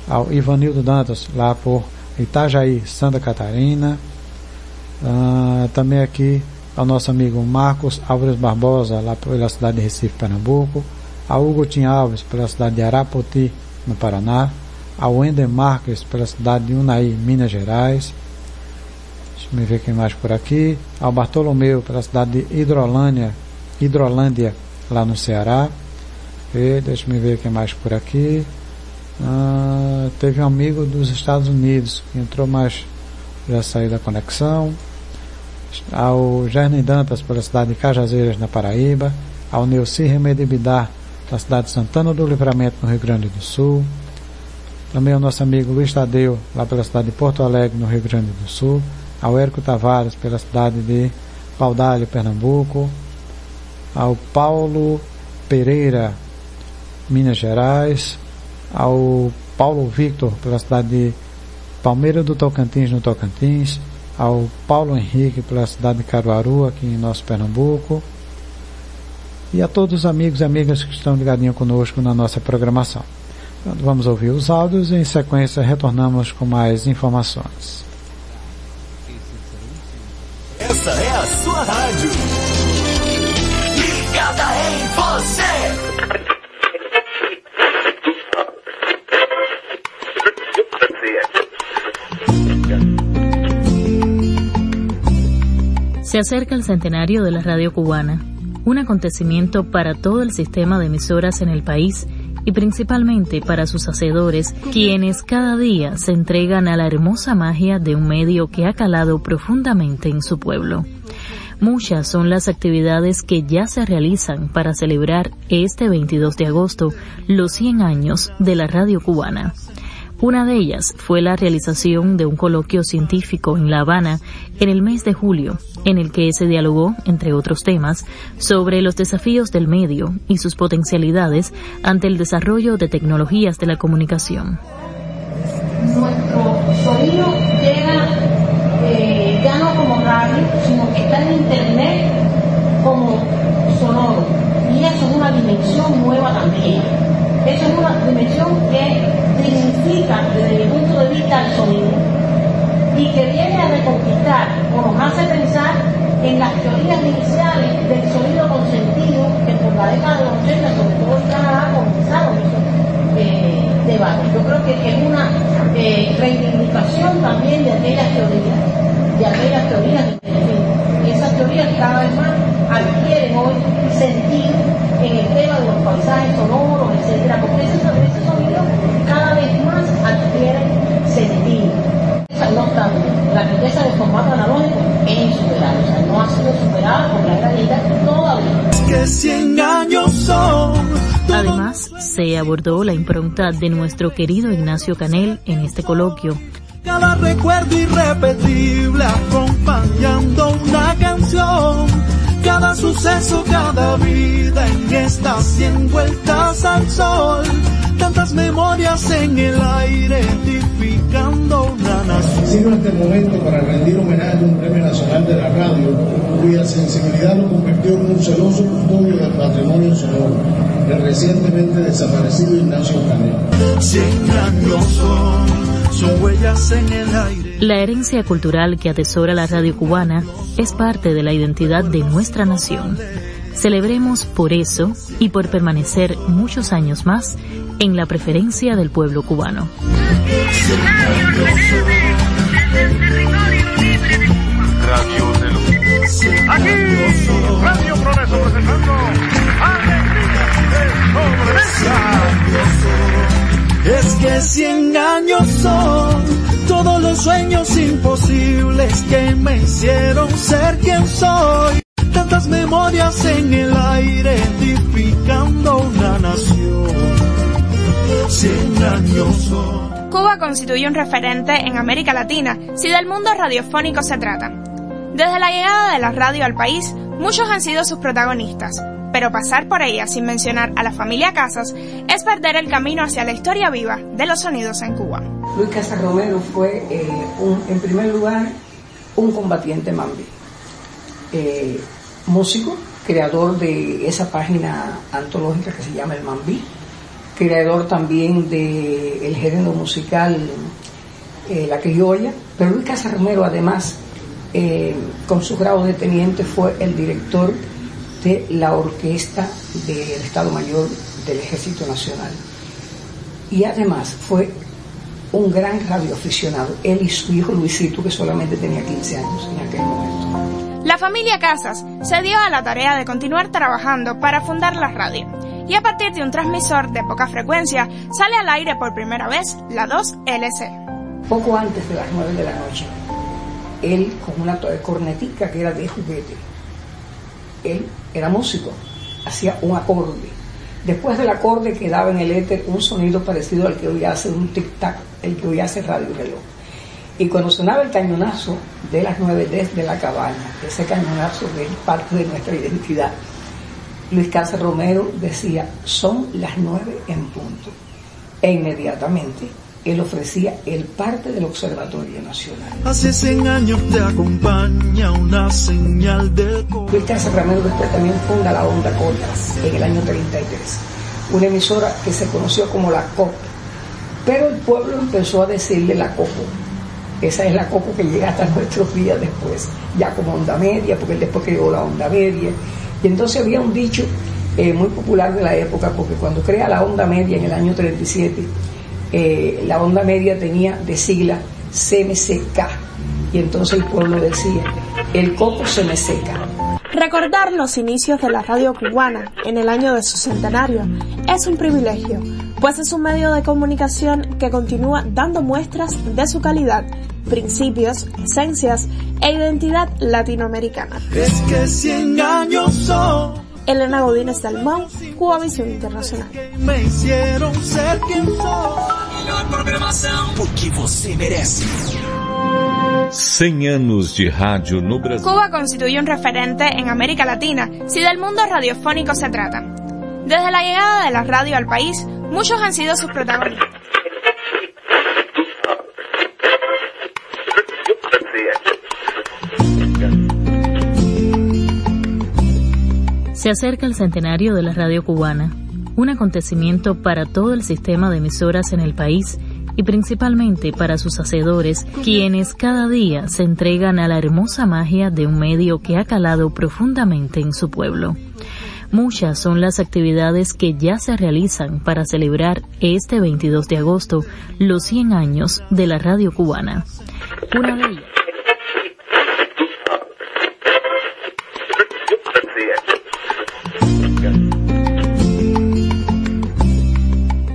Ao Ivanildo Dantas, lá por Itajaí, Santa Catarina. Também aqui ao nosso amigo Marcos Álvares Barbosa, lá pela cidade de Recife, Pernambuco. Ao Hugo Tim Alves, pela cidade de Arapoti, no Paraná. Ao Wender Marques, pela cidade de Unai, Minas Gerais. Deixa eu ver quem mais por aqui. Ao Bartolomeu, pela cidade de Hidrolândia, lá no Ceará. Deixa eu ver quem mais por aqui. Teve um amigo dos Estados Unidos que entrou, mas já saiu da conexão. Ao Gernen Dantas, pela cidade de Cajazeiras, na Paraíba. Ao Neuci Remedibidar, da cidade de Santana do Livramento, no Rio Grande do Sul. Também ao nosso amigo Luiz Tadeu, lá pela cidade de Porto Alegre, no Rio Grande do Sul. Ao Érico Tavares, pela cidade de Paudalho, Pernambuco. Ao Paulo Pereira, Minas Gerais. Ao Paulo Victor, pela cidade de Palmeira do Tocantins, no Tocantins. Ao Paulo Henrique, pela cidade de Caruaru, aqui em nosso Pernambuco. E a todos os amigos e amigas que estão ligadinhos conosco na nossa programação. Então, vamos ouvir os áudios e em sequência retornamos com mais informações. Essa é a sua rádio. Ligada em você. Se acerca el centenario de la radio cubana, un acontecimiento para todo el sistema de emisoras en el país y principalmente para sus hacedores, quienes cada día se entregan a la hermosa magia de un medio que ha calado profundamente en su pueblo. Muchas son las actividades que ya se realizan para celebrar este 22 de agosto los 100 años de la radio cubana. Una de ellas fue la realización de un coloquio científico en La Habana en el mes de julio, en el que se dialogó, entre otros temas, sobre los desafíos del medio y sus potencialidades ante el desarrollo de tecnologías de la comunicación. Nuestro sonido llega ya no como radio, sino que está en internet como sonoro. Y eso es una dimensión nueva también. Eso es una dimensión que significa desde mi punto de vista el sonido y que viene a reconquistar o nos hace pensar en las teorías iniciales del sonido con sentido que por la década de los 80, sobre todo en Canadá, comenzaron esos debates. Yo creo que es una reivindicación también de aquellas teorías y esas teorías cada vez más adquieren hoy sentido en el tema de los paisajes sonoros, etcétera, porque ese sonido cada vez más adquiere sentido. No obstante, la riqueza del formato analógico es insuperable, o sea, no ha sido superada por la era digital todavía. Que 100 años son. Además, se abordó la impronta de nuestro querido Ignacio Canel en este coloquio. Cada recuerdo irrepetible acompañando una canción, cada suceso, cada vida en estas 100 vueltas al sol, tantas memorias en el aire edificando una nación. Sirve este momento para rendir homenaje a un premio nacional de la radio cuya sensibilidad lo convirtió en un celoso custodio del patrimonio sonoro, el recientemente desaparecido Ignacio Canel. 100 años son huellas en el aire. La herencia cultural que atesora la radio cubana es parte de la identidad de nuestra nación. Celebremos por eso y por permanecer muchos años más en la preferencia del pueblo cubano. Aquí, Radio Progreso presentando Alegría de Sobremesa. Es que 100 años son todos los sueños imposibles que me hicieron ser quien soy. Tantas memorias en el aire edificando una nación. 100 años son. Cuba constituye un referente en América Latina si del mundo radiofónico se trata. Desde la llegada de la radio al país, muchos han sido sus protagonistas, pero pasar por ella sin mencionar a la familia Casas es perder el camino hacia la historia viva de los sonidos en Cuba. Luis Casas Romero fue, en primer lugar, un combatiente mambi, músico, creador de esa página antológica que se llama El Mambí, creador también del género musical La Criolla, pero Luis Casas Romero además, con su grado de teniente, fue el director de la orquesta del Estado Mayor del Ejército Nacional y además fue un gran radioaficionado, él y su hijo Luisito, que solamente tenía 15 años en aquel momento. La familia Casas se dio a la tarea de continuar trabajando para fundar la radio, y a partir de un transmisor de poca frecuencia sale al aire por primera vez la 2LC. Poco antes de las 9 de la noche, él con una cornetica que era de juguete, él era músico, hacía un acorde. Después del acorde quedaba en el éter un sonido parecido al que hoy hace un tic-tac, el que hoy hace Radio Reloj. Y cuando sonaba el cañonazo de las 9 desde la cabaña, ese cañonazo que es parte de nuestra identidad, Luis Casas Romero decía, son las 9 en punto. E inmediatamente él ofrecía el parte del Observatorio Nacional. Hace 100 años te acompaña una señal de... Luis Casas Romero después también funda la Onda Corta en el año 33, una emisora que se conoció como la COP, pero el pueblo empezó a decirle la COPO. Esa es la COPO que llega hasta nuestros días después, ya como Onda Media, porque él después creó la Onda Media. Y entonces había un dicho muy popular de la época, porque cuando crea la Onda Media en el año 37, la Onda Media tenía de sigla CMCK, y entonces el pueblo decía, el coco se me seca. Recordar los inicios de la radio cubana en el año de su centenario es un privilegio, pues es un medio de comunicación que continúa dando muestras de su calidad, principios, esencias e identidad latinoamericana. Es que 100 años son. Elena Godínez Dalmau, Cubavisión Internacional. Me hicieron ser quien soy. Melhor programação, porque você merece. 100 años de radio no Brasil. Cuba constituye un referente en América Latina si del mundo radiofónico se trata. Desde la llegada de la radio al país, muchos han sido sus protagonistas. Se acerca el centenario de la radio cubana, un acontecimiento para todo el sistema de emisoras en el país y principalmente para sus hacedores, quienes cada día se entregan a la hermosa magia de un medio que ha calado profundamente en su pueblo. Muchas son las actividades que ya se realizan para celebrar este 22 de agosto los 100 años de la radio cubana. Una de ellas.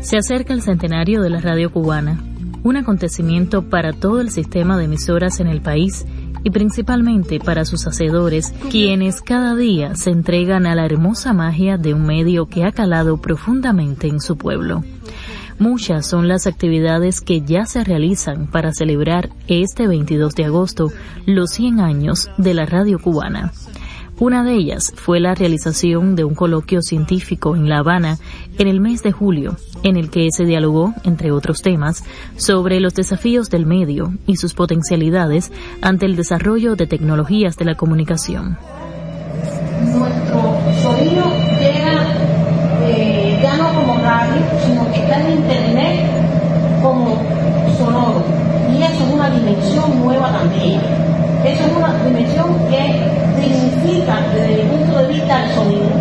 Se acerca el centenario de la radio cubana, un acontecimiento para todo el sistema de emisoras en el país y principalmente para sus hacedores, quienes cada día se entregan a la hermosa magia de un medio que ha calado profundamente en su pueblo. Muchas son las actividades que ya se realizan para celebrar este 22 de agosto los 100 años de la radio cubana. Una de ellas fue la realización de un coloquio científico en La Habana en el mes de julio, en el que se dialogó, entre otros temas, sobre los desafíos del medio y sus potencialidades ante el desarrollo de tecnologías de la comunicación. Nuestro sonido llega ya no como radio, sino que está en internet como sonoro, y eso es una dimensión nueva también. Eso es una dimensión que significa desde el punto de vista del sonido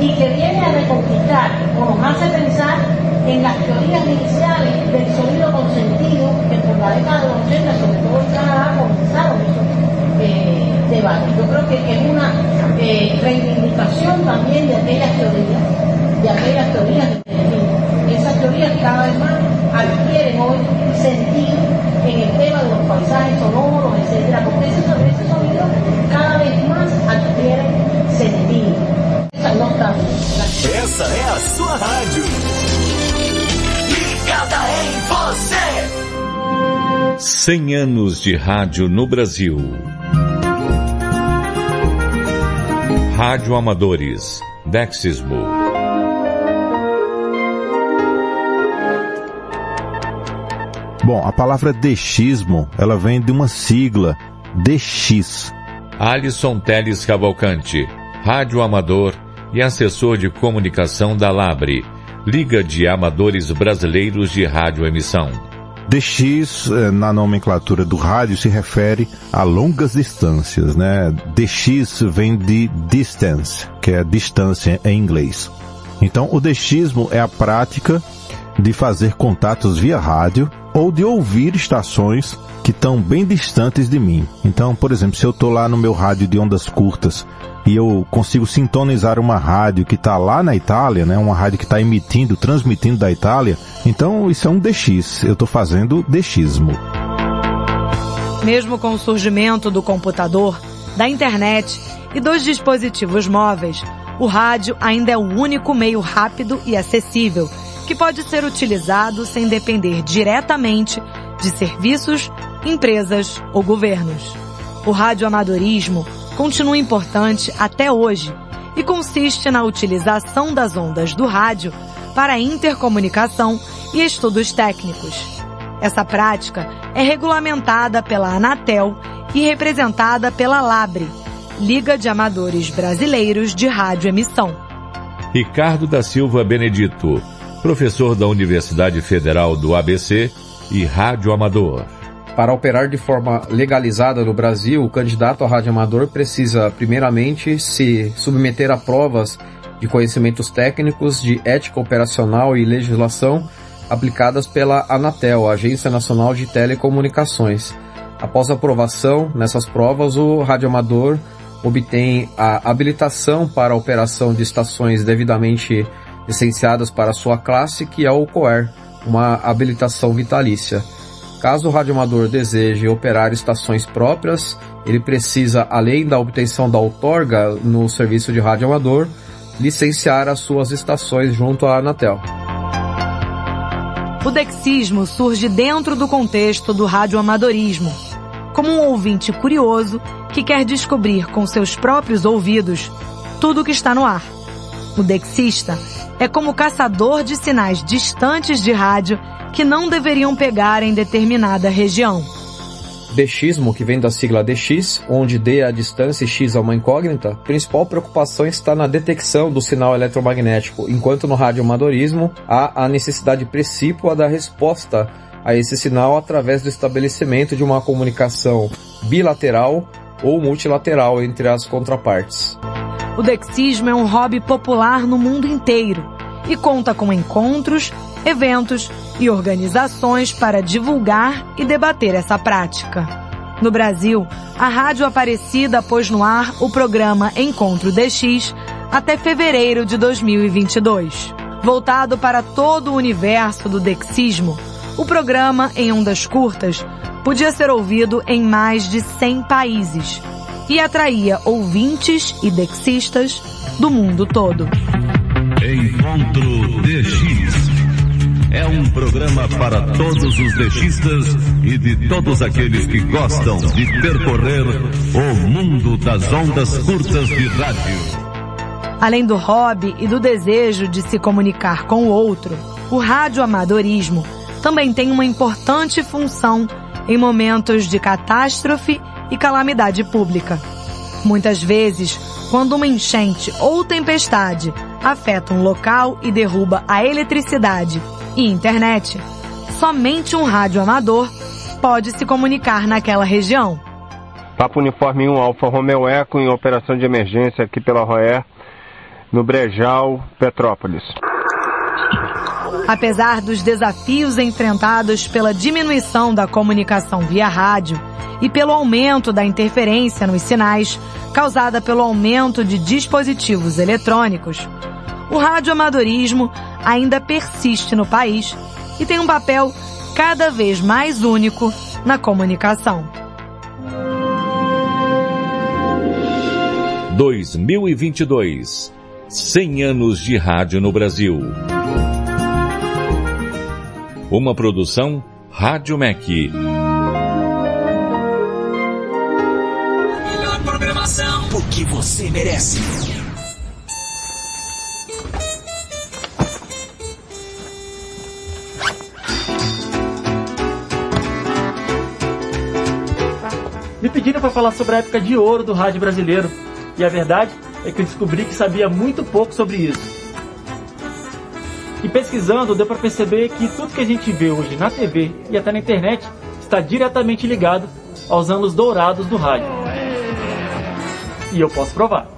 y que viene a reconquistar o nos hace pensar en las teorías iniciales del sonido con sentido que por la década de los 80, sobre todo en Canadá, comenzaron esos debates. Yo creo que es una reivindicación también de aquellas teorías de sentido. Esas teorías cada vez más adquieren hoy sentido en el tema de los paisajes sonoros, etcétera, porque ese sonido cada vez más adquiere sentido. Esa no está. Essa é a sua rádio. Ligada em você. 100 anos de rádio no Brasil. Rádio Amadores, Dexismo. Bom, a palavra dechismo, ela vem de uma sigla, DX. Alisson Teles Cavalcante, rádio amador e assessor de comunicação da Labre, Liga de Amadores Brasileiros de Radioemissão. DX, na nomenclatura do rádio, se refere a longas distâncias, né? DX vem de distance, que é distância em inglês. Então, o DXismo é a prática de fazer contatos via rádio ou de ouvir estações que estão bem distantes de mim. Então, por exemplo, se eu estou lá no meu rádio de ondas curtas e eu consigo sintonizar uma rádio que está lá na Itália, né, uma rádio que está transmitindo da Itália, então isso é um DX, eu estou fazendo DXismo. Mesmo com o surgimento do computador, da internet e dos dispositivos móveis, o rádio ainda é o único meio rápido e acessível que pode ser utilizado sem depender diretamente de serviços, empresas ou governos. O radioamadorismo continua importante até hoje e consiste na utilização das ondas do rádio para intercomunicação e estudos técnicos. Essa prática é regulamentada pela Anatel e representada pela Labre, Liga de Amadores Brasileiros de Radioemissão. Ricardo da Silva Benedito, professor da Universidade Federal do ABC e radioamador. Para operar de forma legalizada no Brasil, o candidato a radioamador precisa, primeiramente, se submeter a provas de conhecimentos técnicos, de ética operacional e legislação aplicadas pela Anatel, a Agência Nacional de Telecomunicações. Após a aprovação nessas provas, o radioamador obtém a habilitação para a operação de estações devidamente licenciadas para sua classe, que é o COER, uma habilitação vitalícia. Caso o radioamador deseje operar estações próprias, ele precisa, além da obtenção da outorga no serviço de radioamador, licenciar as suas estações junto à Anatel. O DXismo surge dentro do contexto do radioamadorismo, como um ouvinte curioso que quer descobrir com seus próprios ouvidos tudo o que está no ar. O DXista é como caçador de sinais distantes de rádio que não deveriam pegar em determinada região. DXismo, que vem da sigla DX, onde D é a distância e X é uma incógnita, a principal preocupação está na detecção do sinal eletromagnético, enquanto no radioamadorismo há a necessidade precípua da resposta a esse sinal através do estabelecimento de uma comunicação bilateral ou multilateral entre as contrapartes. O DXismo é um hobby popular no mundo inteiro e conta com encontros, eventos e organizações para divulgar e debater essa prática. No Brasil, a Rádio Aparecida pôs no ar o programa Encontro DX até fevereiro de 2022. Voltado para todo o universo do DXismo, o programa em ondas curtas podia ser ouvido em mais de 100 países e atraía ouvintes e DXistas do mundo todo. Encontro DX é um programa para todos os DXistas e de todos aqueles que gostam de percorrer o mundo das ondas curtas de rádio. Além do hobby e do desejo de se comunicar com o outro, o radioamadorismo também tem uma importante função em momentos de catástrofe e calamidade pública. Muitas vezes, quando uma enchente ou tempestade afeta um local e derruba a eletricidade e internet, somente um radioamador pode se comunicar naquela região. Papa Uniforme 1 Alfa Romeo Eco em operação de emergência aqui pela Roer, no Brejal, Petrópolis. Apesar dos desafios enfrentados pela diminuição da comunicação via rádio e pelo aumento da interferência nos sinais causada pelo aumento de dispositivos eletrônicos, o radioamadorismo ainda persiste no país e tem um papel cada vez mais único na comunicação. 2022. 100 anos de rádio no Brasil. Uma produção Rádio MEC. A melhor programação, o que você merece. Me pediram para falar sobre a época de ouro do rádio brasileiro. E a verdade é que eu descobri que sabia muito pouco sobre isso. E pesquisando, deu para perceber que tudo que a gente vê hoje na TV e até na internet está diretamente ligado aos anos dourados do rádio. E eu posso provar.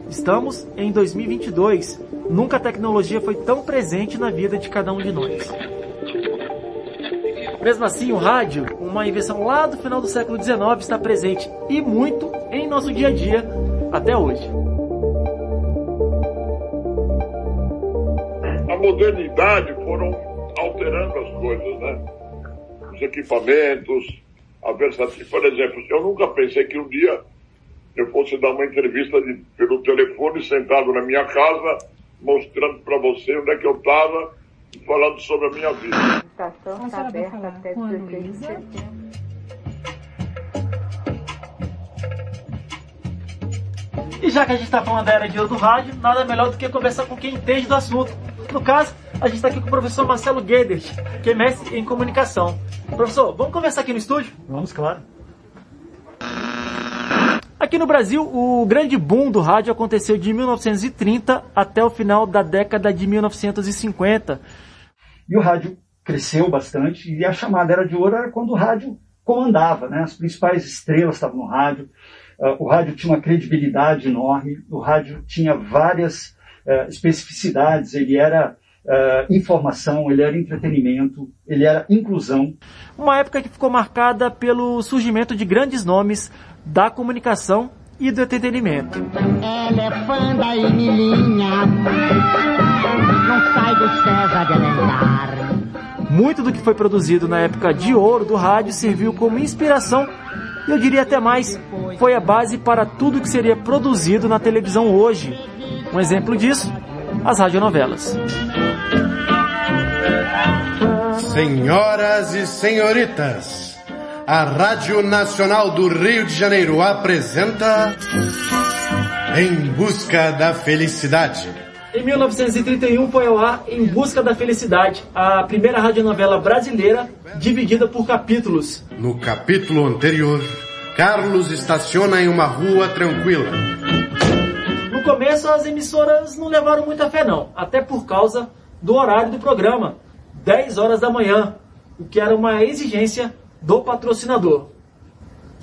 Estamos em 2022. Nunca a tecnologia foi tão presente na vida de cada um de nós. Mesmo assim, o rádio, uma invenção lá do final do século XIX, está presente e muito em nosso dia a dia até hoje. A modernidade foram alterando as coisas, né? Os equipamentos, a versatilidade. Por exemplo, eu nunca pensei que um dia eu fosse dar uma entrevista pelo telefone, sentado na minha casa, mostrando para você onde é que eu estava, falando sobre a minha vida. A estação está aberta até 16 de setembro. E já que a gente está falando da era de ouro do rádio, nada melhor do que conversar com quem entende do assunto. No caso, a gente está aqui com o professor Marcelo Guedert, que é mestre em comunicação. Professor, vamos conversar aqui no estúdio? Vamos, claro. Aqui no Brasil, o grande boom do rádio aconteceu de 1930 até o final da década de 1950. E o rádio cresceu bastante, e a chamada Era de Ouro era quando o rádio comandava, né? As principais estrelas estavam no rádio, o rádio tinha uma credibilidade enorme, o rádio tinha várias especificidades, ele era informação, ele era entretenimento, ele era inclusão. Uma época que ficou marcada pelo surgimento de grandes nomes da comunicação e do entretenimento. Ela é fã da Emilinha, não sai do César de Alencar. Muito do que foi produzido na época de ouro do rádio serviu como inspiração, e eu diria até mais, foi a base para tudo que seria produzido na televisão hoje. Um exemplo disso, as radionovelas. Senhoras e senhoritas, a Rádio Nacional do Rio de Janeiro apresenta Em Busca da Felicidade. Em 1931 foi ao ar Em Busca da Felicidade, a primeira radionovela brasileira dividida por capítulos. No capítulo anterior, Carlos estaciona em uma rua tranquila. No começo as emissoras não levaram muita fé não, até por causa do horário do programa, 10 horas da manhã, o que era uma exigência do patrocinador.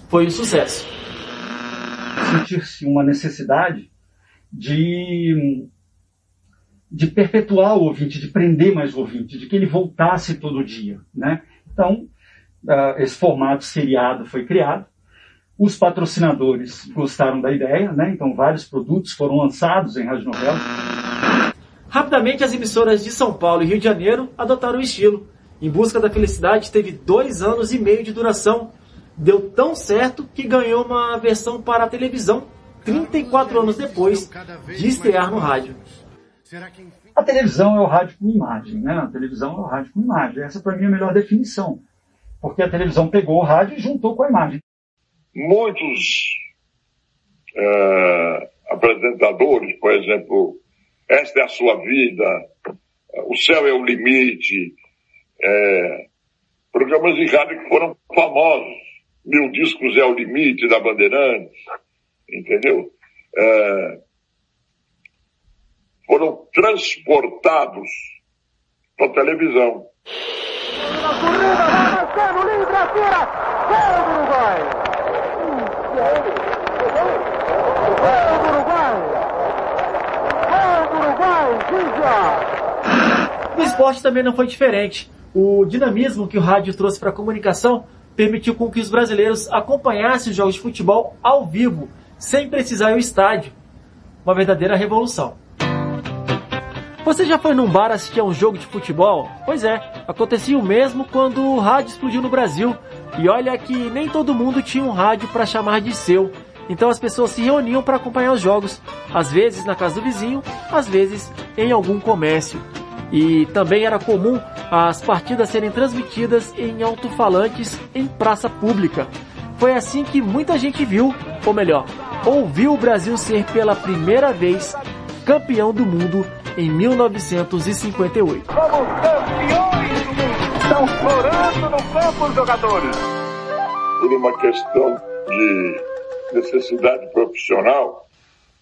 Foi um sucesso. Sentir-se uma necessidade de perpetuar o ouvinte, de prender mais o ouvinte, de que ele voltasse todo dia, né? Então, esse formato seriado foi criado. Os patrocinadores gostaram da ideia, né? Então vários produtos foram lançados em radionovelas. Rapidamente as emissoras de São Paulo e Rio de Janeiro adotaram o estilo. Em Busca da Felicidade teve 2 anos e meio de duração. Deu tão certo que ganhou uma versão para a televisão 34 anos depois de estrear no rádio. A televisão é o rádio com imagem, né? A televisão é o rádio com imagem. Essa para mim é a melhor definição. Porque a televisão pegou o rádio e juntou com a imagem. Muitos apresentadores, por exemplo, Esta é a Sua Vida, O Céu é o Limite, programas de rádio que foram famosos, Mil Discos é o Limite, da Bandeirantes, entendeu? Foram transportados para a televisão. No esporte também não foi diferente. O dinamismo que o rádio trouxe para a comunicação permitiu com que os brasileiros acompanhassem os jogos de futebol ao vivo, sem precisar ir ao estádio. Uma verdadeira revolução. Você já foi num bar assistir a um jogo de futebol? Pois é, acontecia o mesmo quando o rádio explodiu no Brasil. E olha que nem todo mundo tinha um rádio para chamar de seu. Então as pessoas se reuniam para acompanhar os jogos, às vezes na casa do vizinho, às vezes em algum comércio. E também era comum as partidas serem transmitidas em alto-falantes em praça pública. Foi assim que muita gente viu, ou melhor, ouviu o Brasil ser pela primeira vez campeão do mundo em 1958. Somos campeões do mundo! Estão florando no campo os jogadores. Por uma questão de necessidade profissional,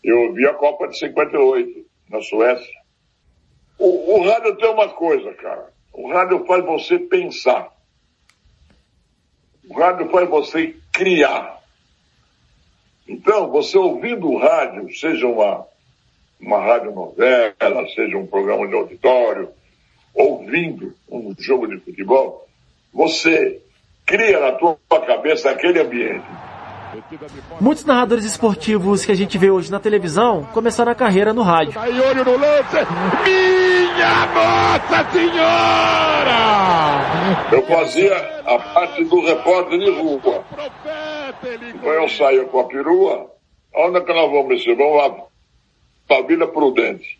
eu vi a Copa de 58, na Suécia. O rádio tem uma coisa, cara. O rádio faz você pensar. O rádio faz você criar. Então, você ouvindo o rádio, seja uma radionovela, seja um programa de auditório, ouvindo um jogo de futebol, você cria na tua cabeça aquele ambiente. Muitos narradores esportivos que a gente vê hoje na televisão começaram a carreira no rádio. Aí, olho no lance! Minha Nossa Senhora! Eu fazia a parte do repórter de rua. Então eu saía com a perua. Onde é que nós vamos mexer? Vamos lá para Vila Prudente.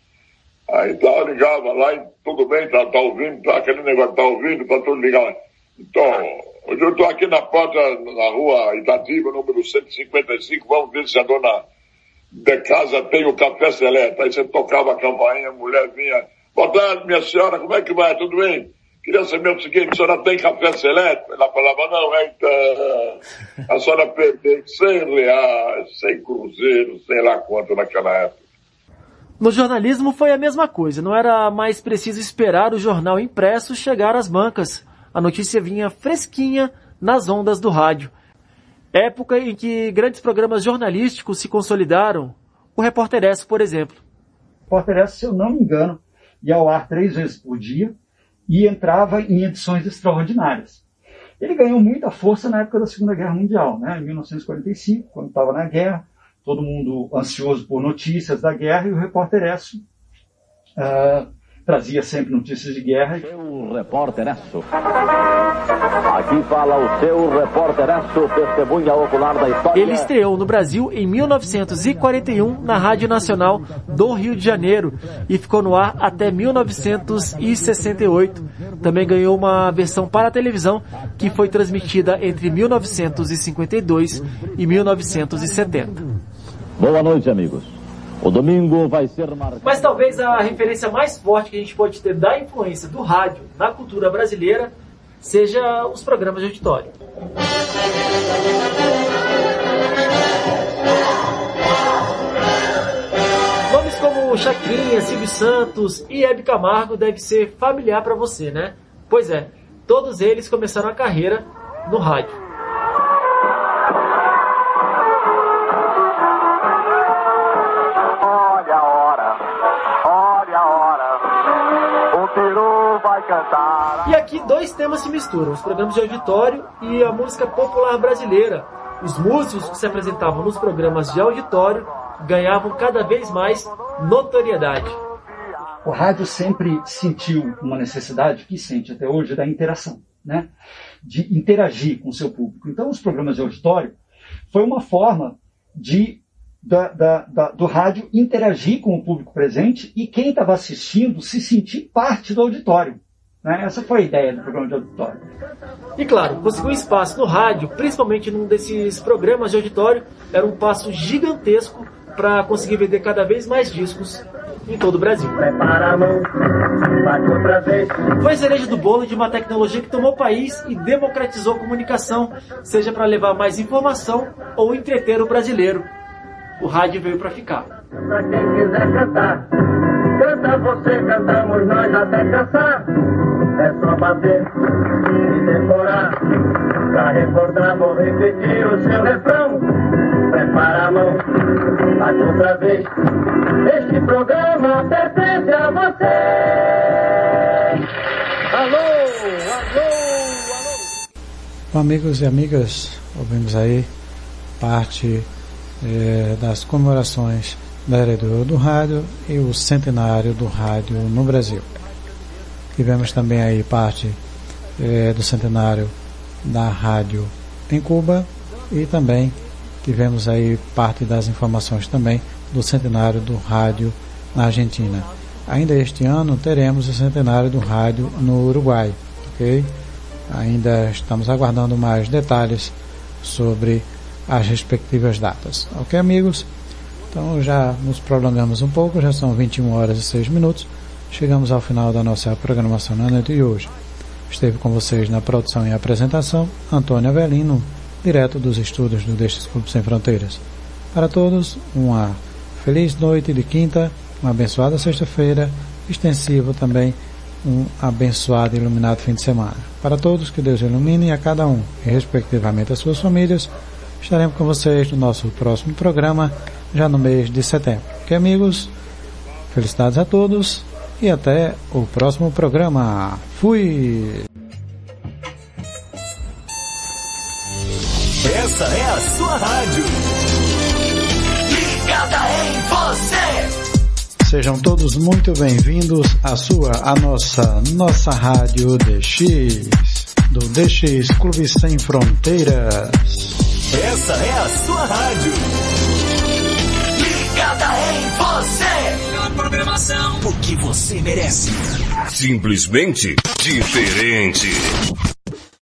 Aí tá, ligava lá e tudo bem, tá ouvindo, tá aquele negócio, tá ouvindo, tá tudo ligado. Então, hoje eu estou aqui na porta, na rua Itatiba, número 155, vamos ver se a dona de casa tem o café seleto. Aí você tocava a campainha, a mulher vinha, boa tarde, minha senhora, como é que vai? Tudo bem? Queria saber o seguinte, a senhora tem café seleto? Ela falava, não, então, a senhora perdeu 100 reais, 100 cruzeiros, sei lá quanto naquela época. No jornalismo foi a mesma coisa, não era mais preciso esperar o jornal impresso chegar às bancas. A notícia vinha fresquinha nas ondas do rádio. Época em que grandes programas jornalísticos se consolidaram, o Repórter S, por exemplo. O Repórter S, se eu não me engano, ia ao ar 3 vezes por dia e entrava em edições extraordinárias. Ele ganhou muita força na época da Segunda Guerra Mundial, né? Em 1945, quando estava na guerra, todo mundo ansioso por notícias da guerra, e o Repórter S trazia sempre notícias de guerra. Seu Repórteraço. Aqui fala o seu Repórteraço, testemunha ocular da história. Ele estreou no Brasil em 1941 na Rádio Nacional do Rio de Janeiro e ficou no ar até 1968. Também ganhou uma versão para a televisão que foi transmitida entre 1952 e 1970. Boa noite, amigos. O domingo vai ser marcado. Mas talvez a referência mais forte que a gente pode ter da influência do rádio na cultura brasileira seja os programas de auditório. Nomes como Chacrinha, Silvio Santos e Hebe Camargo devem ser familiar para você, né? Pois é, todos eles começaram a carreira no rádio. E aqui 2 temas se misturam, os programas de auditório e a música popular brasileira. Os músicos que se apresentavam nos programas de auditório ganhavam cada vez mais notoriedade. O rádio sempre sentiu uma necessidade, que sente até hoje, da interação, né? De interagir com o seu público. Então os programas de auditório foi uma forma do rádio interagir com o público presente e quem estava assistindo se sentir parte do auditório. Né? Essa foi a ideia do programa de auditório. E claro, conseguir um espaço no rádio, principalmente num desses programas de auditório, era um passo gigantesco para conseguir vender cada vez mais discos em todo o Brasil. Prepara a mão, bate outra vez. Foi a cereja do bolo de uma tecnologia que tomou o país e democratizou a comunicação, seja para levar mais informação ou entreter o brasileiro. O rádio veio para ficar. Pra quem quiser cantar, canta você, cantamos nós até cansar. É só bater e decorar. Pra recordar, vou repetir o seu refrão. Prepara a mão, bate outra vez. Este programa pertence a você. Alô, alô, alô. Bom, amigos e amigas, ouvimos aí parte das comemorações da era do rádio e o centenário do rádio no Brasil. Tivemos também aí parte do centenário da rádio em Cuba e também tivemos aí parte das informações também do centenário do rádio na Argentina. Ainda este ano teremos o centenário do rádio no Uruguai, ok? Ainda estamos aguardando mais detalhes sobre as respectivas datas. Ok, amigos? Então já nos prolongamos um pouco, já são 21 horas e 6 minutos. Chegamos ao final da nossa programação na noite de hoje. Esteve com vocês na produção e apresentação Antônio Avelino, direto dos estúdios do DX Clube Sem Fronteiras. Para todos, uma feliz noite de quinta, uma abençoada sexta-feira, extensivo também um abençoado e iluminado fim de semana. Para todos, que Deus ilumine a cada um, e respectivamente as suas famílias. Estaremos com vocês no nosso próximo programa, já no mês de setembro. Ok, amigos? Felicidades a todos e até o próximo programa. Fui! Essa é a sua rádio. Ligada em você. Sejam todos muito bem-vindos à nossa rádio DX, do DX Clube Sem Fronteiras. Essa é a sua rádio. Ligada em você. Melhor programação. O que você merece. Simplesmente diferente.